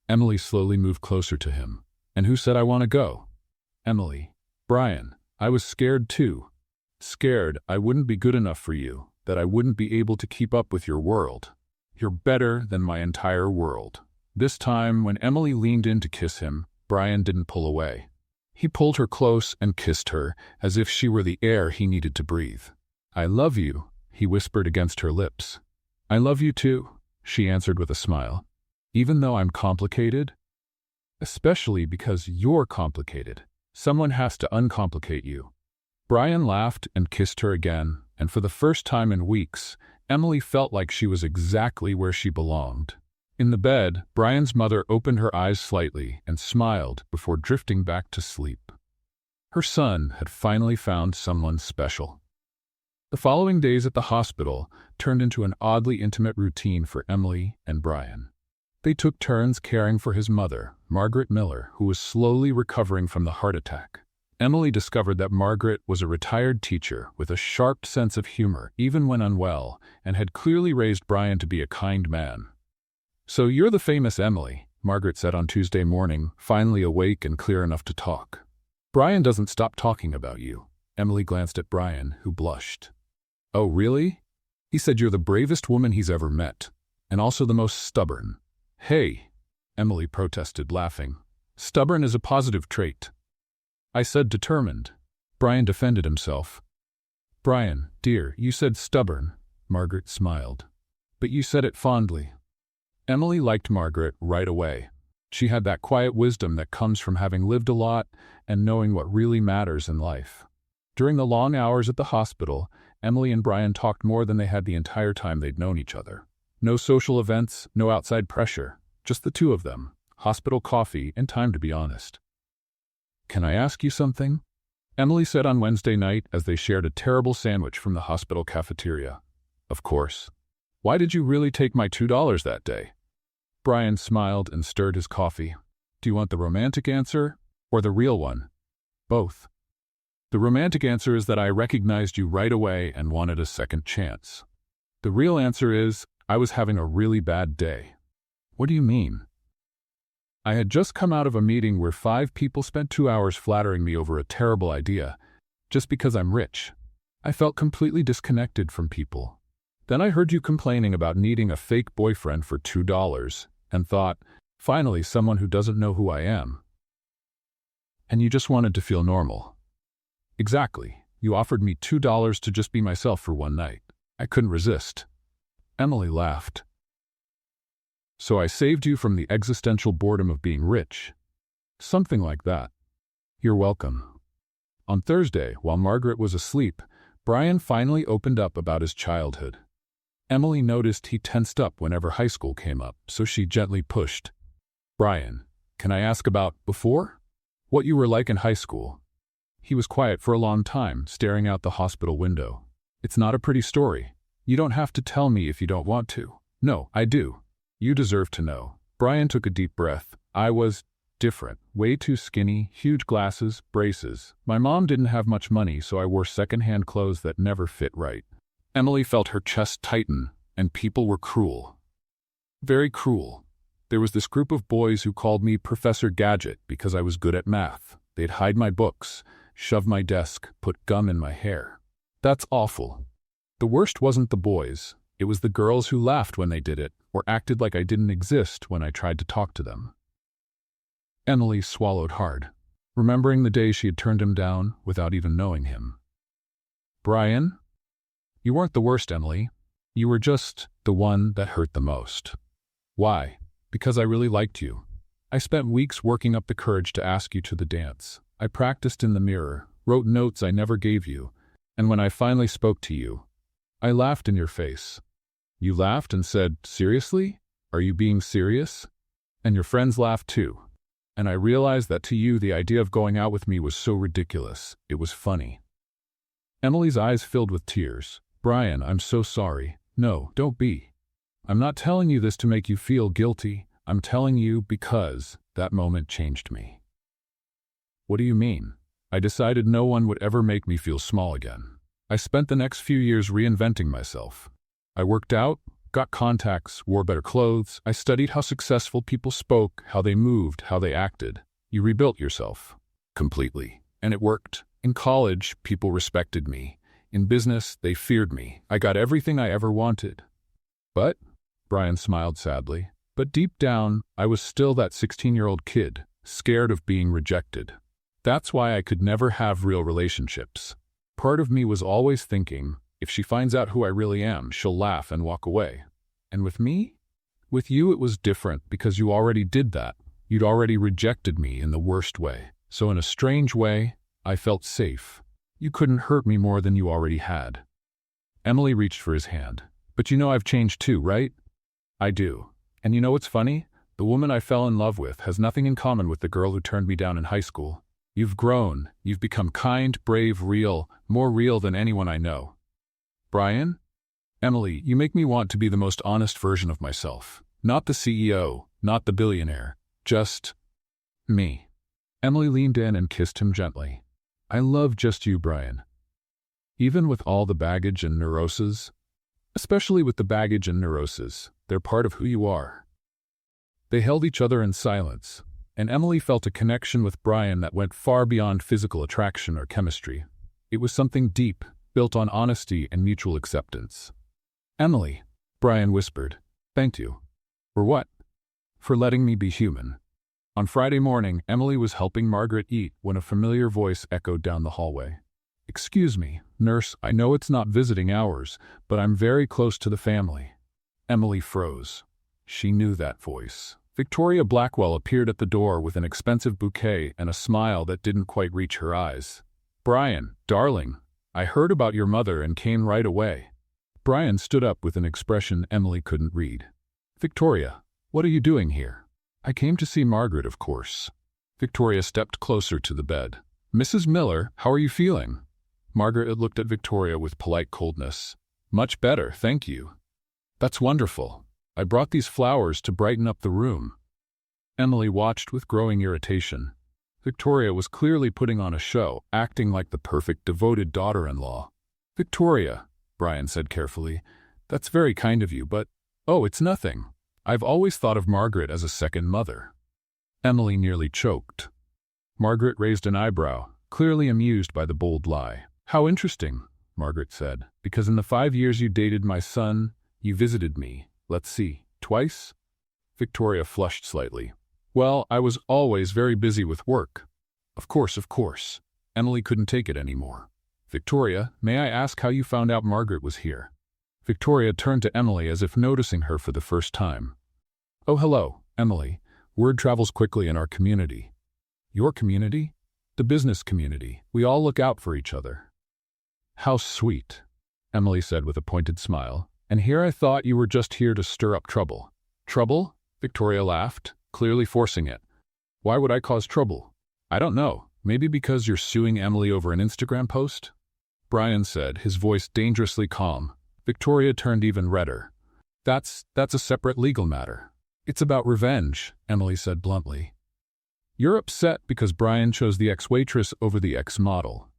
Emily slowly moved closer to him. "And who said I want to go?" "Emily." "Brian, I was scared too. Scared I wouldn't be good enough for you, that I wouldn't be able to keep up with your world. You're better than my entire world." This time, when Emily leaned in to kiss him, Brian didn't pull away. He pulled her close and kissed her, as if she were the air he needed to breathe. "I love you," he whispered against her lips. "I love you too," she answered with a smile. "Even though I'm complicated?" "Especially because you're complicated. Someone has to uncomplicate you." Brian laughed and kissed her again, and for the first time in weeks, Emily felt like she was exactly where she belonged. In the bed, Brian's mother opened her eyes slightly and smiled before drifting back to sleep. Her son had finally found someone special. The following days at the hospital turned into an oddly intimate routine for Emily and Brian. They took turns caring for his mother, Margaret Miller, who was slowly recovering from the heart attack. Emily discovered that Margaret was a retired teacher with a sharp sense of humor even when unwell, and had clearly raised Brian to be a kind man. "So you're the famous Emily," Margaret said on Tuesday morning, finally awake and clear enough to talk. "Brian doesn't stop talking about you." Emily glanced at Brian, who blushed. "Oh, really?" "He said you're the bravest woman he's ever met, and also the most stubborn." "Hey," Emily protested, laughing. "Stubborn is a positive trait." "I said determined." Brian defended himself. "Brian, dear, you said stubborn." Margaret smiled. "But you said it fondly." Emily liked Margaret right away. She had that quiet wisdom that comes from having lived a lot and knowing what really matters in life. During the long hours at the hospital, Emily and Brian talked more than they had the entire time they'd known each other. No social events, no outside pressure, just the two of them, hospital coffee, and time to be honest. "Can I ask you something?" Emily said on Wednesday night as they shared a terrible sandwich from the hospital cafeteria. "Of course." "Why did you really take my $2 that day?" Brian smiled and stirred his coffee. "Do you want the romantic answer or the real one?" "Both." "The romantic answer is that I recognized you right away and wanted a second chance. The real answer is I was having a really bad day." "What do you mean?" "I had just come out of a meeting where 5 people spent 2 hours flattering me over a terrible idea, just because I'm rich. I felt completely disconnected from people. Then I heard you complaining about needing a fake boyfriend for $2 and thought, finally someone who doesn't know who I am. And you just wanted to feel normal." "Exactly. You offered me $2 to just be myself for one night. I couldn't resist." Emily laughed. "So I saved you from the existential boredom of being rich." "Something like that." "You're welcome." On Thursday, while Margaret was asleep, Brian finally opened up about his childhood. Emily noticed he tensed up whenever high school came up, so she gently pushed. "Brian, can I ask about before?" What you were like in high school. He was quiet for a long time, staring out the hospital window. It's not a pretty story. You don't have to tell me if you don't want to. No, I do. You deserve to know. Brian took a deep breath. I was different. Way too skinny, huge glasses, braces. My mom didn't have much money, so I wore second-hand clothes that never fit right. Emily felt her chest tighten, and people were cruel. Very cruel. There was this group of boys who called me Professor Gadget because I was good at math. They'd hide my books, shove my desk, put gum in my hair. That's awful. The worst wasn't the boys. It was the girls who laughed when they did it, or acted like I didn't exist when I tried to talk to them. Emily swallowed hard, remembering the day she had turned him down without even knowing him. Brian? You weren't the worst, Emily. You were just the one that hurt the most. Why? Because I really liked you. I spent weeks working up the courage to ask you to the dance. I practiced in the mirror, wrote notes I never gave you, and when I finally spoke to you, I laughed in your face. You laughed and said, "Seriously? Are you being serious?" And your friends laughed too. And I realized that to you the idea of going out with me was so ridiculous. It was funny. Emily's eyes filled with tears. Brian, I'm so sorry. No, don't be. I'm not telling you this to make you feel guilty. I'm telling you because that moment changed me. What do you mean? I decided no one would ever make me feel small again. I spent the next few years reinventing myself. I worked out, got contacts, wore better clothes. I studied how successful people spoke, how they moved, how they acted. You rebuilt yourself. Completely. And it worked. In college, people respected me. In business, they feared me. I got everything I ever wanted. But, Brian smiled sadly, but deep down, I was still that 16-year-old kid, scared of being rejected. That's why I could never have real relationships. Part of me was always thinking, if she finds out who I really am, she'll laugh and walk away. And with me? With you it was different because you already did that. You'd already rejected me in the worst way. So in a strange way, I felt safe. You couldn't hurt me more than you already had. Emily reached for his hand. But you know I've changed too, right? I do. And you know what's funny? The woman I fell in love with has nothing in common with the girl who turned me down in high school. You've grown. You've become kind, brave, real, more real than anyone I know. Brian? Emily, you make me want to be the most honest version of myself. Not the CEO, not the billionaire. Just me. Emily leaned in and kissed him gently. I love just you, Brian. Even with all the baggage and neuroses, especially with the baggage and neuroses, they're part of who you are. They held each other in silence, and Emily felt a connection with Brian that went far beyond physical attraction or chemistry. It was something deep, built on honesty and mutual acceptance. Emily, Brian whispered, thank you. For what? For letting me be human. On Friday morning, Emily was helping Margaret eat when a familiar voice echoed down the hallway. Excuse me, nurse, I know it's not visiting hours, but I'm very close to the family. Emily froze. She knew that voice. Victoria Blackwell appeared at the door with an expensive bouquet and a smile that didn't quite reach her eyes. Brian, darling, I heard about your mother and came right away. Brian stood up with an expression Emily couldn't read. Victoria, what are you doing here? I came to see Margaret, of course. Victoria stepped closer to the bed. Mrs. Miller, how are you feeling? Margaret looked at Victoria with polite coldness. Much better, thank you. That's wonderful. I brought these flowers to brighten up the room. Emily watched with growing irritation. Victoria was clearly putting on a show, acting like the perfect devoted daughter-in-law. Victoria, Brian said carefully, that's very kind of you, but, oh, it's nothing. I've always thought of Margaret as a second mother. Emily nearly choked. Margaret raised an eyebrow, clearly amused by the bold lie. How interesting, Margaret said, because in the 5 years you dated my son, you visited me, let's see, twice? Victoria flushed slightly. Well, I was always very busy with work. Of course. Emily couldn't take it anymore. Victoria, may I ask how you found out Margaret was here? Victoria turned to Emily as if noticing her for the first time. Oh, hello, Emily. Word travels quickly in our community. Your community? The business community. We all look out for each other. How sweet, Emily said with a pointed smile. And here I thought you were just here to stir up trouble. Trouble? Victoria laughed, clearly forcing it. Why would I cause trouble? I don't know. Maybe because you're suing Emily over an Instagram post? Brian said, his voice dangerously calm. Victoria turned even redder. That's a separate legal matter. It's about revenge, Emily said bluntly. You're upset because Brian chose the ex-waitress over the ex-model.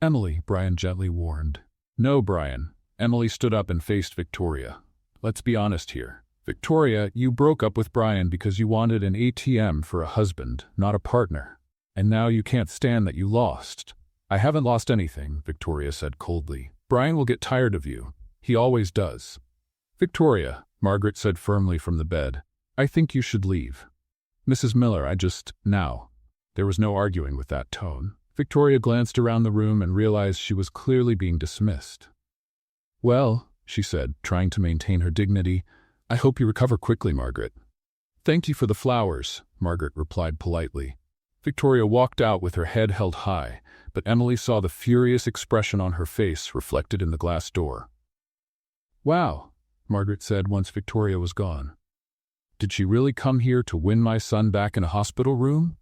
Emily, Brian gently warned. No, Brian. Emily stood up and faced Victoria. Let's be honest here. Victoria, you broke up with Brian because you wanted an ATM for a husband, not a partner. And now you can't stand that you lost. I haven't lost anything, Victoria said coldly. Brian will get tired of you. He always does. Victoria, Margaret said firmly from the bed, I think you should leave. Mrs. Miller, now. There was no arguing with that tone. Victoria glanced around the room and realized she was clearly being dismissed. Well, she said, trying to maintain her dignity, I hope you recover quickly, Margaret. Thank you for the flowers, Margaret replied politely. Victoria walked out with her head held high, but Emily saw the furious expression on her face reflected in the glass door. Wow, Margaret said once Victoria was gone. Did she really come here to win my son back in a hospital room?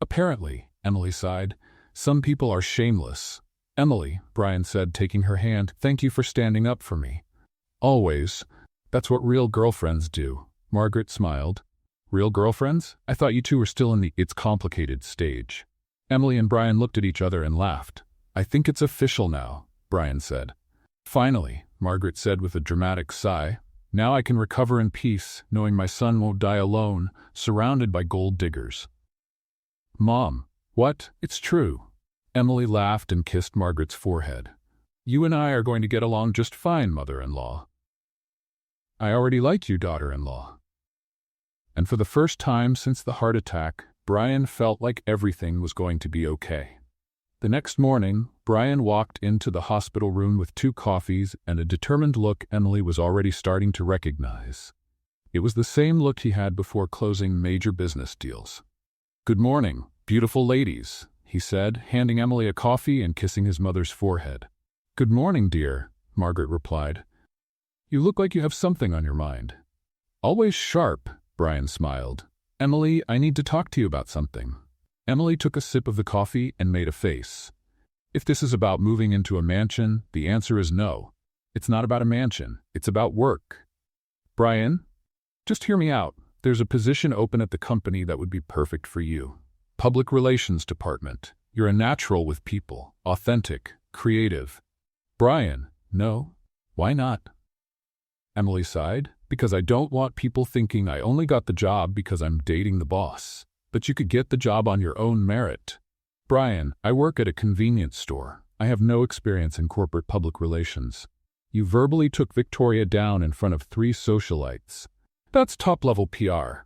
Apparently, Emily sighed. Some people are shameless. Emily, Brian said, taking her hand, thank you for standing up for me. Always. That's what real girlfriends do. Margaret smiled. Real girlfriends? I thought you two were still in the it's complicated stage. Emily and Brian looked at each other and laughed. I think it's official now, Brian said. Finally, Margaret said with a dramatic sigh. Now I can recover in peace, knowing my son won't die alone, surrounded by gold diggers. Mom. What? It's true. Emily laughed and kissed Margaret's forehead. You and I are going to get along just fine, mother-in-law. I already like you, daughter-in-law. And for the first time since the heart attack, Brian felt like everything was going to be okay. The next morning, Brian walked into the hospital room with 2 coffees and a determined look Emily was already starting to recognize. It was the same look he had before closing major business deals. Good morning, beautiful ladies, he said, handing Emily a coffee and kissing his mother's forehead. Good morning, dear, Margaret replied. You look like you have something on your mind. Always sharp, Brian smiled. Emily, I need to talk to you about something. Emily took a sip of the coffee and made a face. If this is about moving into a mansion, the answer is no. It's not about a mansion. It's about work. Brian, just hear me out. There's a position open at the company that would be perfect for you. Public Relations Department. You're a natural with people. Authentic. Creative. Brian, no. Why not? Emily sighed. Because I don't want people thinking I only got the job because I'm dating the boss. But you could get the job on your own merit. Brian, I work at a convenience store. I have no experience in corporate public relations. You verbally took Victoria down in front of 3 socialites. That's top-level PR.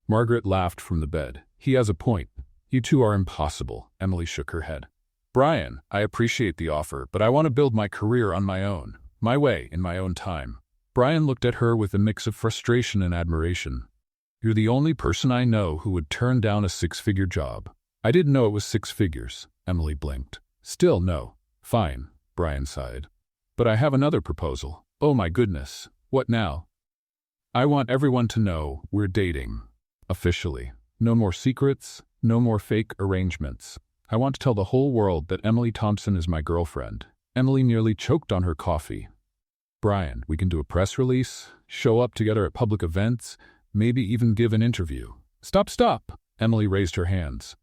Margaret laughed from the bed. He has a point. You two are impossible. Emily shook her head. Brian, I appreciate the offer, but I want to build my career on my own. My way, in my own time. Brian looked at her with a mix of frustration and admiration. You're the only person I know who would turn down a 6-figure job. I didn't know it was 6 figures. Emily blinked. Still, no. Fine, Brian sighed. But I have another proposal. Oh my goodness. What now? I want everyone to know we're dating. Officially. No more secrets, no more fake arrangements. I want to tell the whole world that Emily Thompson is my girlfriend. Emily nearly choked on her coffee. Brian, we can do a press release, show up together at public events, maybe even give an interview. Stop. Emily raised her hands.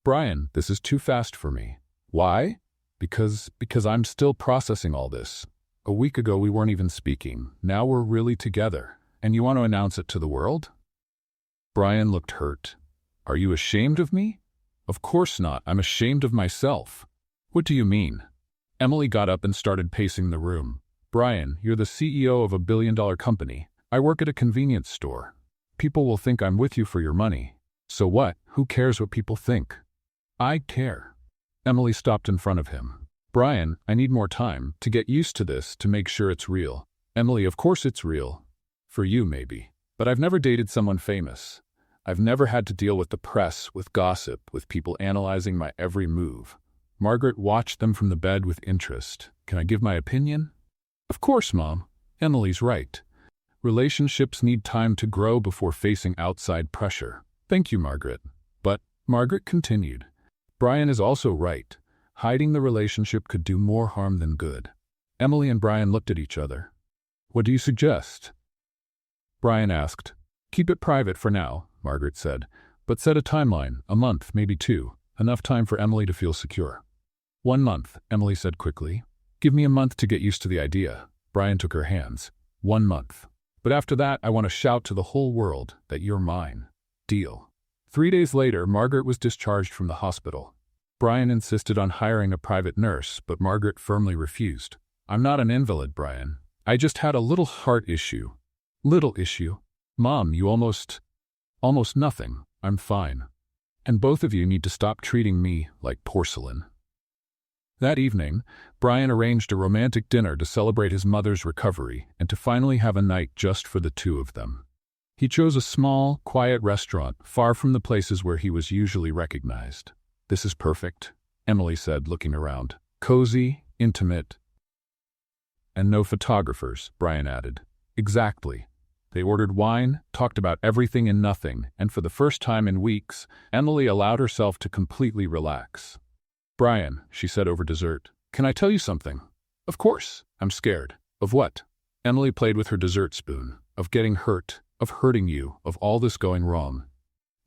Brian, this is too fast for me. Why? Because I'm still processing all this. A week ago we weren't even speaking. Now we're really together. And you want to announce it to the world? Brian looked hurt. Are you ashamed of me? Of course not. I'm ashamed of myself. What do you mean? Emily got up and started pacing the room. Brian, you're the CEO of a billion-dollar company. I work at a convenience store. People will think I'm with you for your money. So what? Who cares what people think? I care. Emily stopped in front of him. Brian, I need more time to get used to this, to make sure it's real. Emily, of course it's real. For you, maybe. But I've never dated someone famous. I've never had to deal with the press, with gossip, with people analyzing my every move. Margaret watched them from the bed with interest. Can I give my opinion? Of course, Mom. Emily's right. Relationships need time to grow before facing outside pressure. Thank you, Margaret. But, Margaret continued, Brian is also right. Hiding the relationship could do more harm than good. Emily and Brian looked at each other. What do you suggest? Brian asked. Keep it private for now, Margaret said, but set a timeline, a month, maybe 2, enough time for Emily to feel secure. 1 month, Emily said quickly. Give me a month to get used to the idea. Brian took her hands. 1 month. But after that, I want to shout to the whole world that you're mine. Deal. 3 days later, Margaret was discharged from the hospital. Brian insisted on hiring a private nurse, but Margaret firmly refused. I'm not an invalid, Brian. I just had a little heart issue. Little issue? Mom, you almost nothing. I'm fine. And both of you need to stop treating me like porcelain. That evening, Brian arranged a romantic dinner to celebrate his mother's recovery and to finally have a night just for the two of them. He chose a small, quiet restaurant far from the places where he was usually recognized. This is perfect, Emily said, looking around. Cozy, intimate, and no photographers, Brian added. Exactly. They ordered wine, talked about everything and nothing, and for the first time in weeks, Emily allowed herself to completely relax. Brian, she said over dessert, can I tell you something? Of course. I'm scared. Of what? Emily played with her dessert spoon. Of getting hurt. Of hurting you. Of all this going wrong.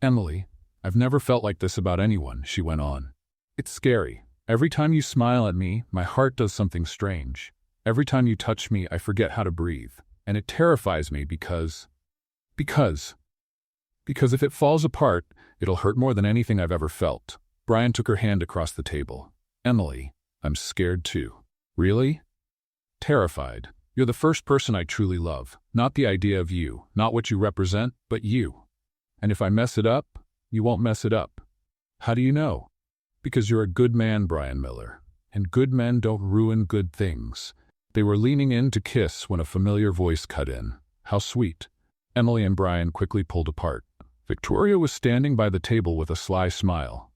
Emily, I've never felt like this about anyone, she went on. It's scary. Every time you smile at me, my heart does something strange. Every time you touch me, I forget how to breathe. And it terrifies me because if it falls apart, it'll hurt more than anything I've ever felt. Brian took her hand across the table. Emily, I'm scared too. Really? Terrified. You're the first person I truly love. Not the idea of you, not what you represent, but you. And if I mess it up, you won't mess it up. How do you know? Because you're a good man, Brian Miller. And good men don't ruin good things. They were leaning in to kiss when a familiar voice cut in. How sweet. Emily and Brian quickly pulled apart. Victoria was standing by the table with a sly smile.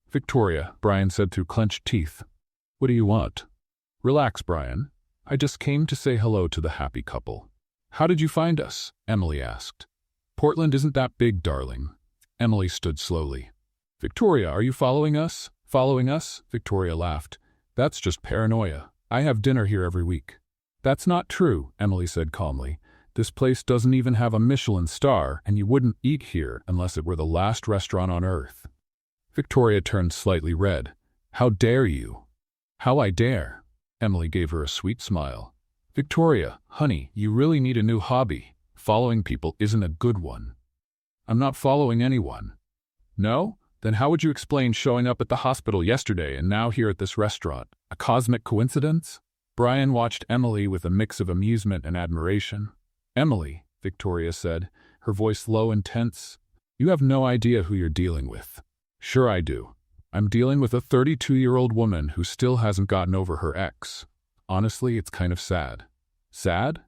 Victoria, Brian said through clenched teeth. What do you want? Relax, Brian. I just came to say hello to the happy couple. How did you find us? Emily asked. Portland isn't that big, darling. Emily stood slowly. Victoria, are you following us? Following us? Victoria laughed. That's just paranoia. I have dinner here every week. That's not true, Emily said calmly. This place doesn't even have a Michelin star, and you wouldn't eat here unless it were the last restaurant on earth. Victoria turned slightly red. How dare you? How I dare? Emily gave her a sweet smile. Victoria, honey, you really need a new hobby. Following people isn't a good one. I'm not following anyone. No? Then how would you explain showing up at the hospital yesterday and now here at this restaurant? A cosmic coincidence? Brian watched Emily with a mix of amusement and admiration. Emily, Victoria said, her voice low and tense, you have no idea who you're dealing with. Sure I do. I'm dealing with a 32-year-old woman who still hasn't gotten over her ex. Honestly, it's kind of sad. Sad?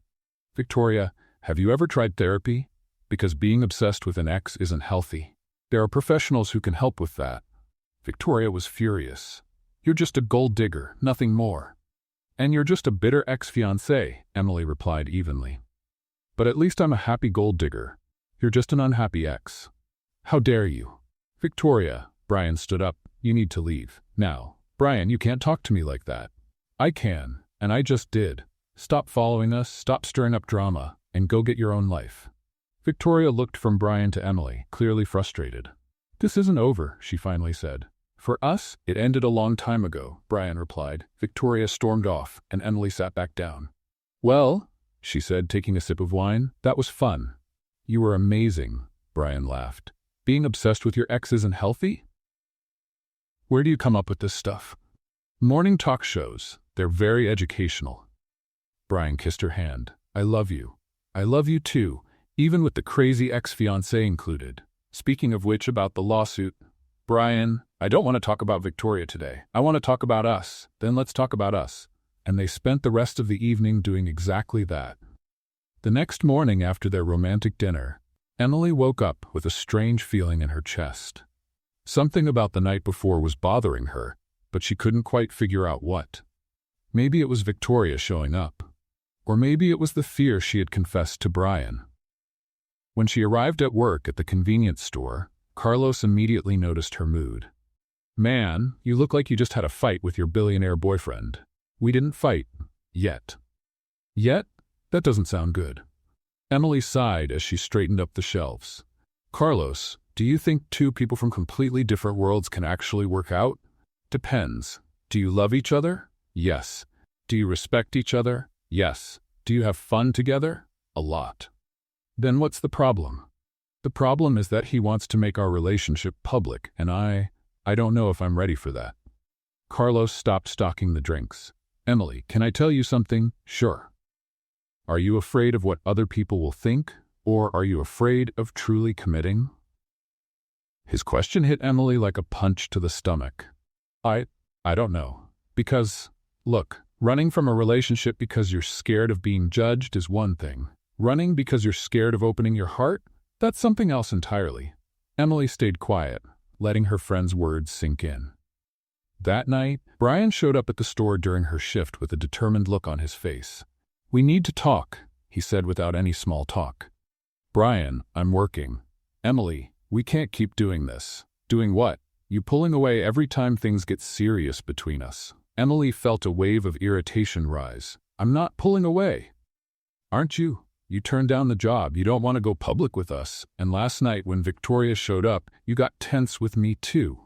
Victoria, have you ever tried therapy? Because being obsessed with an ex isn't healthy. There are professionals who can help with that. Victoria was furious. You're just a gold digger, nothing more. And you're just a bitter ex-fiancé, Emily replied evenly. But at least I'm a happy gold digger. You're just an unhappy ex. How dare you? Victoria, Brian stood up. You need to leave. Now. Brian, you can't talk to me like that. I can, and I just did. Stop following us, stop stirring up drama, and go get your own life. Victoria looked from Brian to Emily, clearly frustrated. This isn't over, she finally said. For us, it ended a long time ago, Brian replied. Victoria stormed off, and Emily sat back down. Well, she said, taking a sip of wine, that was fun. You were amazing, Brian laughed. Being obsessed with your ex isn't healthy? Where do you come up with this stuff? Morning talk shows. They're very educational. Brian kissed her hand. I love you. I love you too. Even with the crazy ex-fiancé included. Speaking of which, about the lawsuit. Brian, I don't want to talk about Victoria today. I want to talk about us. Then let's talk about us. And they spent the rest of the evening doing exactly that. The next morning after their romantic dinner, Emily woke up with a strange feeling in her chest. Something about the night before was bothering her, but she couldn't quite figure out what. Maybe it was Victoria showing up. Or maybe it was the fear she had confessed to Brian. When she arrived at work at the convenience store, Carlos immediately noticed her mood. Man, you look like you just had a fight with your billionaire boyfriend. We didn't fight. Yet. Yet? That doesn't sound good. Emily sighed as she straightened up the shelves. Carlos, do you think two people from completely different worlds can actually work out? Depends. Do you love each other? Yes. Do you respect each other? Yes. Do you have fun together? A lot. Then what's the problem? The problem is that he wants to make our relationship public, and I don't know if I'm ready for that. Carlos stopped stocking the drinks. Emily, can I tell you something? Sure. Are you afraid of what other people will think, or are you afraid of truly committing? His question hit Emily like a punch to the stomach. I don't know. Because, look, running from a relationship because you're scared of being judged is one thing. Running because you're scared of opening your heart? That's something else entirely. Emily stayed quiet, letting her friend's words sink in. That night, Brian showed up at the store during her shift with a determined look on his face. We need to talk, he said without any small talk. Brian, I'm working. Emily, we can't keep doing this. Doing what? You pulling away every time things get serious between us. Emily felt a wave of irritation rise. I'm not pulling away. Aren't you? You turned down the job, you don't want to go public with us, and last night when Victoria showed up, you got tense with me too.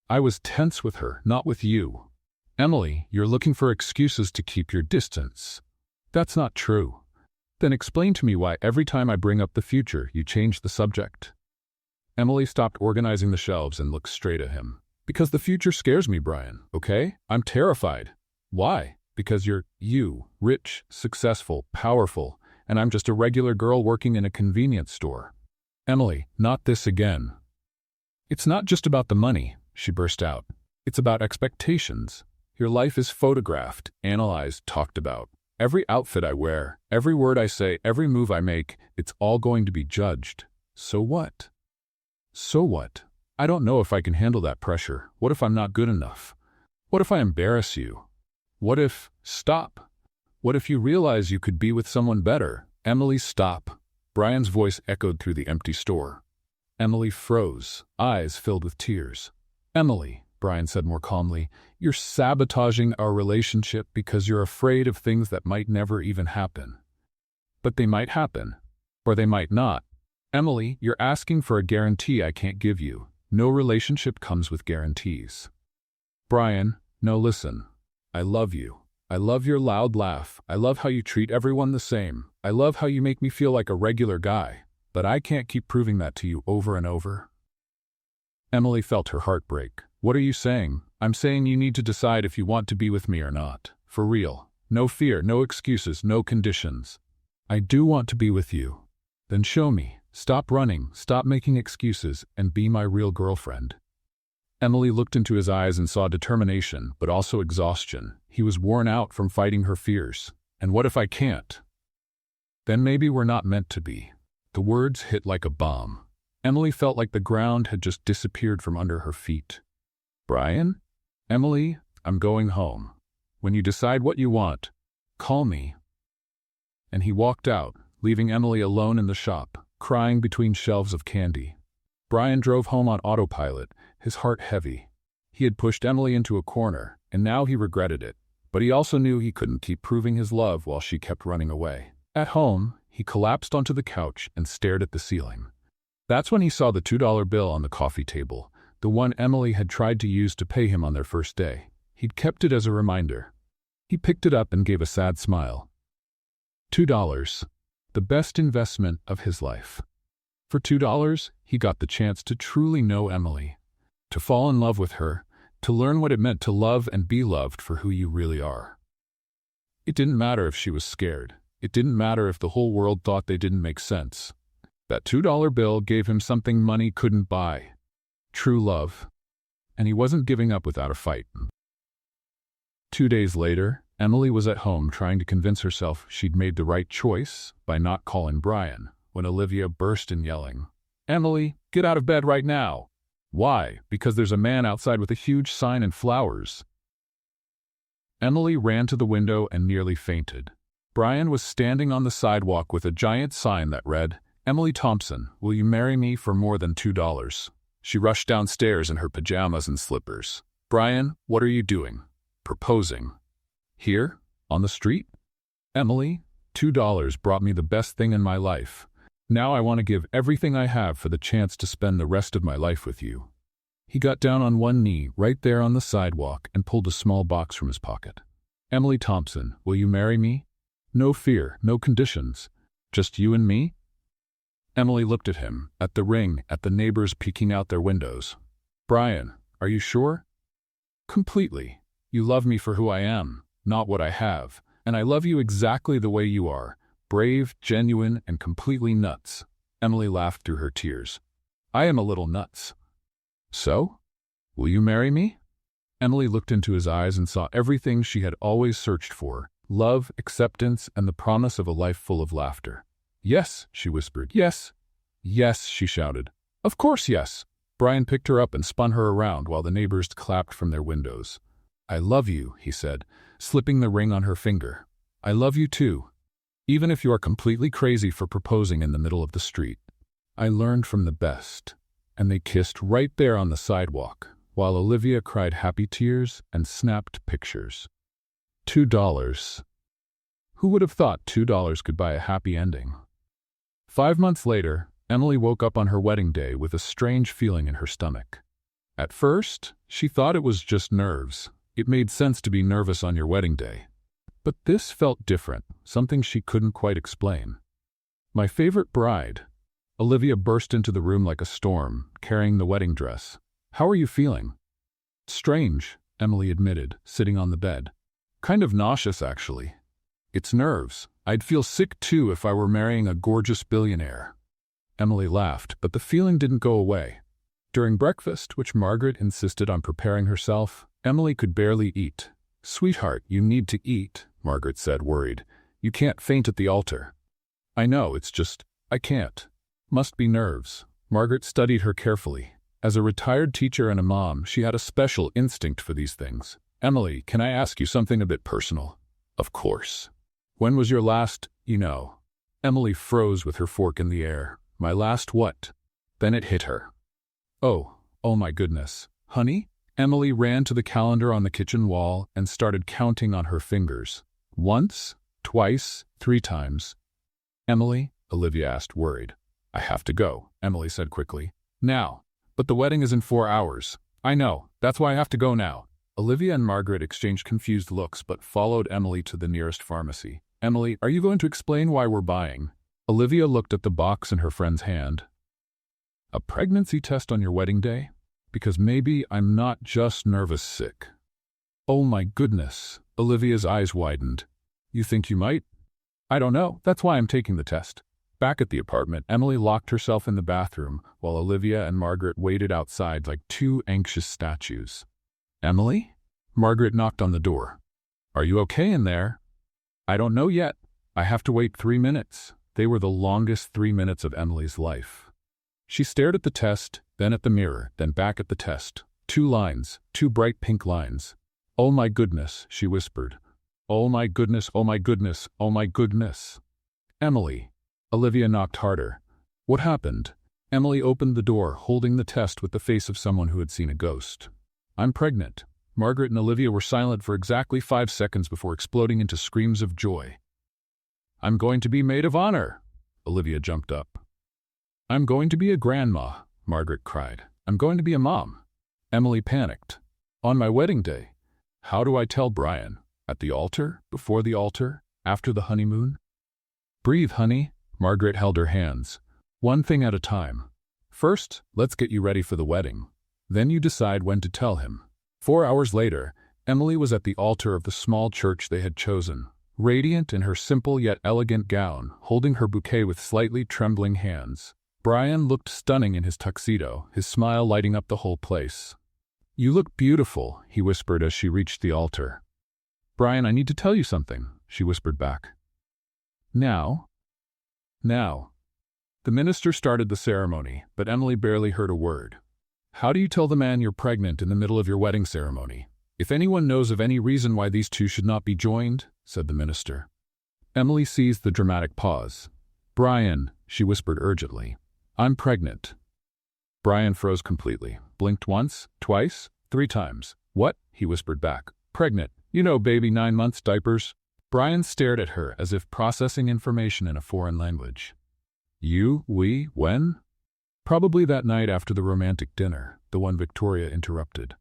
I was tense with her, not with you. Emily, you're looking for excuses to keep your distance. That's not true. Then explain to me why every time I bring up the future, you change the subject. Emily stopped organizing the shelves and looked straight at him. Because the future scares me, Brian, okay? I'm terrified. Why? Because you're rich, successful, powerful, and I'm just a regular girl working in a convenience store. Emily, not this again. It's not just about the money, she burst out. It's about expectations. Your life is photographed, analyzed, talked about. Every outfit I wear, every word I say, every move I make, it's all going to be judged. So what? So what? I don't know if I can handle that pressure. What if I'm not good enough? What if I embarrass you? What if, stop. What if you realize you could be with someone better? Emily, stop. Brian's voice echoed through the empty store. Emily froze, eyes filled with tears. Emily, Brian said more calmly, you're sabotaging our relationship because you're afraid of things that might never even happen. But they might happen, or they might not. Emily, you're asking for a guarantee I can't give you. No relationship comes with guarantees. Brian, no, listen. I love you. I love your loud laugh. I love how you treat everyone the same. I love how you make me feel like a regular guy. But I can't keep proving that to you over and over. Emily felt her heart break. What are you saying? I'm saying you need to decide if you want to be with me or not. For real. No fear, no excuses, no conditions. I do want to be with you. Then show me. Stop running, stop making excuses, and be my real girlfriend. Emily looked into his eyes and saw determination, but also exhaustion. He was worn out from fighting her fears. And what if I can't? Then maybe we're not meant to be. The words hit like a bomb. Emily felt like the ground had just disappeared from under her feet. Brian? Emily, I'm going home. When you decide what you want, call me. And he walked out, leaving Emily alone in the shop, crying between shelves of candy. Brian drove home on autopilot, his heart heavy. He had pushed Emily into a corner, and now he regretted it. But he also knew he couldn't keep proving his love while she kept running away. At home, he collapsed onto the couch and stared at the ceiling. That's when he saw the $2 bill on the coffee table, the one Emily had tried to use to pay him on their first day. He'd kept it as a reminder. He picked it up and gave a sad smile. $2. The best investment of his life. For $2, he got the chance to truly know Emily, to fall in love with her, to learn what it meant to love and be loved for who you really are. It didn't matter if she was scared. It didn't matter if the whole world thought they didn't make sense. That $2 bill gave him something money couldn't buy. True love. And he wasn't giving up without a fight. 2 days later, Emily was at home trying to convince herself she'd made the right choice by not calling Brian, when Olivia burst in yelling, "Emily, get out of bed right now!" Why? Because there's a man outside with a huge sign and flowers. Emily ran to the window and nearly fainted. Brian was standing on the sidewalk with a giant sign that read, "Emily Thompson, will you marry me for more than $2? She rushed downstairs in her pajamas and slippers. "Brian, what are you doing?" "Proposing." "Here? On the street?" "Emily, $2 brought me the best thing in my life. Now I want to give everything I have for the chance to spend the rest of my life with you." He got down on one knee right there on the sidewalk and pulled a small box from his pocket. "Emily Thompson, will you marry me? No fear, no conditions. Just you and me?" Emily looked at him, at the ring, at the neighbors peeking out their windows. "Brian, are you sure?" "Completely. You love me for who I am, not what I have, and I love you exactly the way you are, brave, genuine, and completely nuts." Emily laughed through her tears. "I am a little nuts." "So? Will you marry me?" Emily looked into his eyes and saw everything she had always searched for: love, acceptance, and the promise of a life full of laughter. "Yes," she whispered. "Yes." "Yes," she shouted. "Of course, yes." Brian picked her up and spun her around while the neighbors clapped from their windows. "I love you," he said, slipping the ring on her finger. "I love you too. Even if you are completely crazy for proposing in the middle of the street. I learned from the best." And they kissed right there on the sidewalk, while Olivia cried happy tears and snapped pictures. $2. Who would have thought $2 could buy a happy ending? 5 months later, Emily woke up on her wedding day with a strange feeling in her stomach. At first, she thought it was just nerves. It made sense to be nervous on your wedding day. But this felt different, something she couldn't quite explain. "My favorite bride." Olivia burst into the room like a storm, carrying the wedding dress. "How are you feeling?" "Strange," Emily admitted, sitting on the bed. "Kind of nauseous, actually." "It's nerves. I'd feel sick too if I were marrying a gorgeous billionaire." Emily laughed, but the feeling didn't go away. During breakfast, which Margaret insisted on preparing herself, Emily could barely eat. "Sweetheart, you need to eat," Margaret said, worried. "You can't faint at the altar." "I know, it's just, I can't. Must be nerves." Margaret studied her carefully. As a retired teacher and a mom, she had a special instinct for these things. "Emily, can I ask you something a bit personal?" "Of course." "When was your last, Emily froze with her fork in the air. "My last what?" Then it hit her. Oh my goodness. "Honey?" Emily ran to the calendar on the kitchen wall and started counting on her fingers. "Once, twice, 3 times. "Emily?" Olivia asked, worried. "I have to go," Emily said quickly. "Now." "But the wedding is in 4 hours." "I know. That's why I have to go now." Olivia and Margaret exchanged confused looks but followed Emily to the nearest pharmacy. "Emily, are you going to explain why we're buying?" Olivia looked at the box in her friend's hand. "A pregnancy test on your wedding day? Because maybe I'm not just nervous sick." "Oh my goodness." Olivia's eyes widened. "You think you might?" "I don't know. That's why I'm taking the test." Back at the apartment, Emily locked herself in the bathroom while Olivia and Margaret waited outside like 2 anxious statues. "Emily?" Margaret knocked on the door. "Are you okay in there?" "I don't know yet. I have to wait 3 minutes." They were the longest 3 minutes of Emily's life. She stared at the test, then at the mirror, then back at the test. 2 lines, 2 bright pink lines. "Oh my goodness," she whispered. "Oh my goodness, oh my goodness, oh my goodness." "Emily." Olivia knocked harder. "What happened?" Emily opened the door, holding the test with the face of someone who had seen a ghost. "I'm pregnant." Margaret and Olivia were silent for exactly 5 seconds before exploding into screams of joy. "I'm going to be maid of honor." Olivia jumped up. "I'm going to be a grandma," Margaret cried. "I'm going to be a mom." Emily panicked. "On my wedding day. How do I tell Brian? At the altar? Before the altar? After the honeymoon?" "Breathe, honey." Margaret held her hands. "One thing at a time. First, let's get you ready for the wedding. Then you decide when to tell him." 4 hours later, Emily was at the altar of the small church they had chosen, radiant in her simple yet elegant gown, holding her bouquet with slightly trembling hands. Brian looked stunning in his tuxedo, his smile lighting up the whole place. "You look beautiful," he whispered as she reached the altar. "Brian, I need to tell you something," she whispered back. Now. The minister started the ceremony, but Emily barely heard a word. "How do you tell the man you're pregnant in the middle of your wedding ceremony? If anyone knows of any reason why these two should not be joined," said the minister. Emily seized the dramatic pause. "Brian," she whispered urgently, "I'm pregnant." Brian froze completely, blinked once, twice, 3 times. "What?" he whispered back. "Pregnant. You know, baby, 9 months, diapers." Brian stared at her as if processing information in a foreign language. We, when? Probably that night after the romantic dinner, the one Victoria interrupted.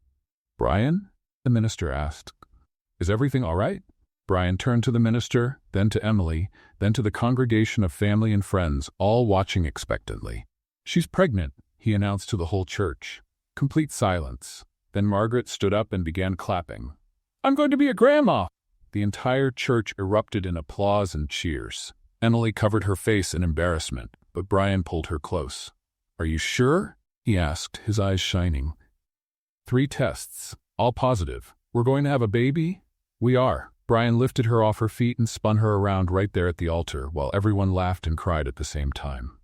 "Brian?" the minister asked. "Is everything all right?" Brian turned to the minister, then to Emily, then to the congregation of family and friends, all watching expectantly. "She's pregnant," he announced to the whole church. Complete silence. Then Margaret stood up and began clapping. "I'm going to be a grandma!" The entire church erupted in applause and cheers. Emily covered her face in embarrassment, but Brian pulled her close. "Are you sure?" he asked, his eyes shining. 3 tests, all positive. "We're going to have a baby?" "We are." Brian lifted her off her feet and spun her around right there at the altar, while everyone laughed and cried at the same time.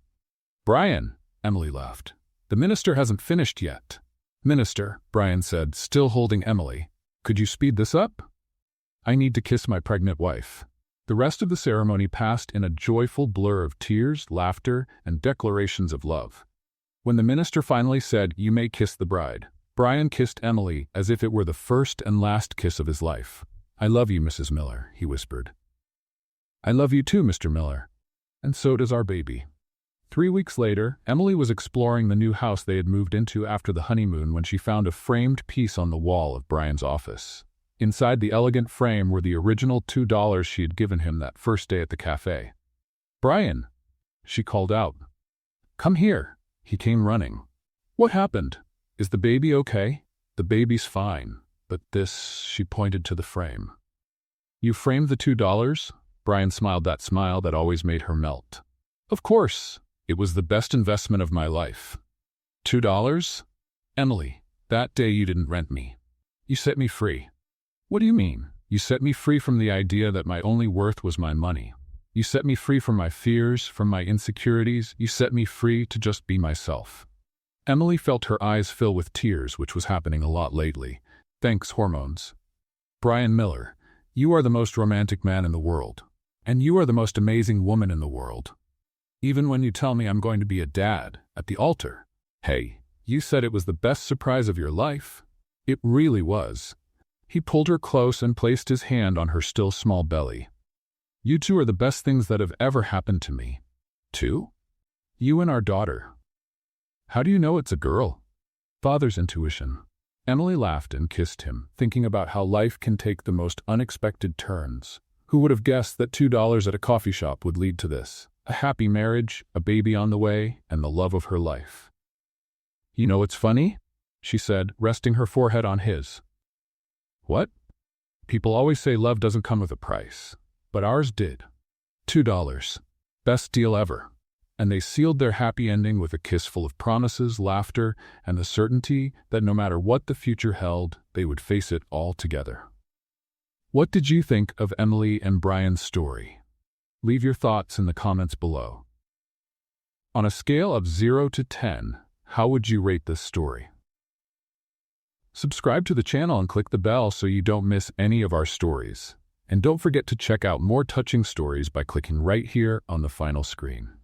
"Brian," Emily laughed. "The minister hasn't finished yet." "Minister," Brian said, still holding Emily, "could you speed this up? I need to kiss my pregnant wife." The rest of the ceremony passed in a joyful blur of tears, laughter, and declarations of love. When the minister finally said, "You may kiss the bride," Brian kissed Emily as if it were the first and last kiss of his life. "I love you, Mrs. Miller," he whispered. "I love you too, Mr. Miller. And so does our baby." 3 weeks later, Emily was exploring the new house they had moved into after the honeymoon when she found a framed piece on the wall of Brian's office. Inside the elegant frame were the original $2 she had given him that first day at the cafe. "Brian!" she called out. "Come here." He came running. "What happened? Is the baby okay?" "The baby's fine. But this," she pointed to the frame. "You framed the $2? Brian smiled that smile that always made her melt. "Of course. It was the best investment of my life." $2? "Emily, that day you didn't rent me. You set me free." "What do you mean?" "You set me free from the idea that my only worth was my money. You set me free from my fears, from my insecurities. You set me free to just be myself." Emily felt her eyes fill with tears, which was happening a lot lately. Thanks, hormones. "Brian Miller, you are the most romantic man in the world. And you are the most amazing woman in the world. Even when you tell me I'm going to be a dad, at the altar. Hey, you said it was the best surprise of your life. It really was." He pulled her close and placed his hand on her still small belly. "You two are the best things that have ever happened to me." "Two?" "You and our daughter." "How do you know it's a girl?" "Father's intuition." Emily laughed and kissed him, thinking about how life can take the most unexpected turns. Who would have guessed that $2 at a coffee shop would lead to this? A happy marriage, a baby on the way, and the love of her life. "You know what's funny?" she said, resting her forehead on his. "What?" "People always say love doesn't come with a price. But ours did. $2. Best deal ever." And they sealed their happy ending with a kiss full of promises, laughter, and the certainty that no matter what the future held, they would face it all together. What did you think of Emily and Brian's story? Leave your thoughts in the comments below. On a scale of 0 to 10, how would you rate this story? Subscribe to the channel and click the bell so you don't miss any of our stories. And don't forget to check out more touching stories by clicking right here on the final screen.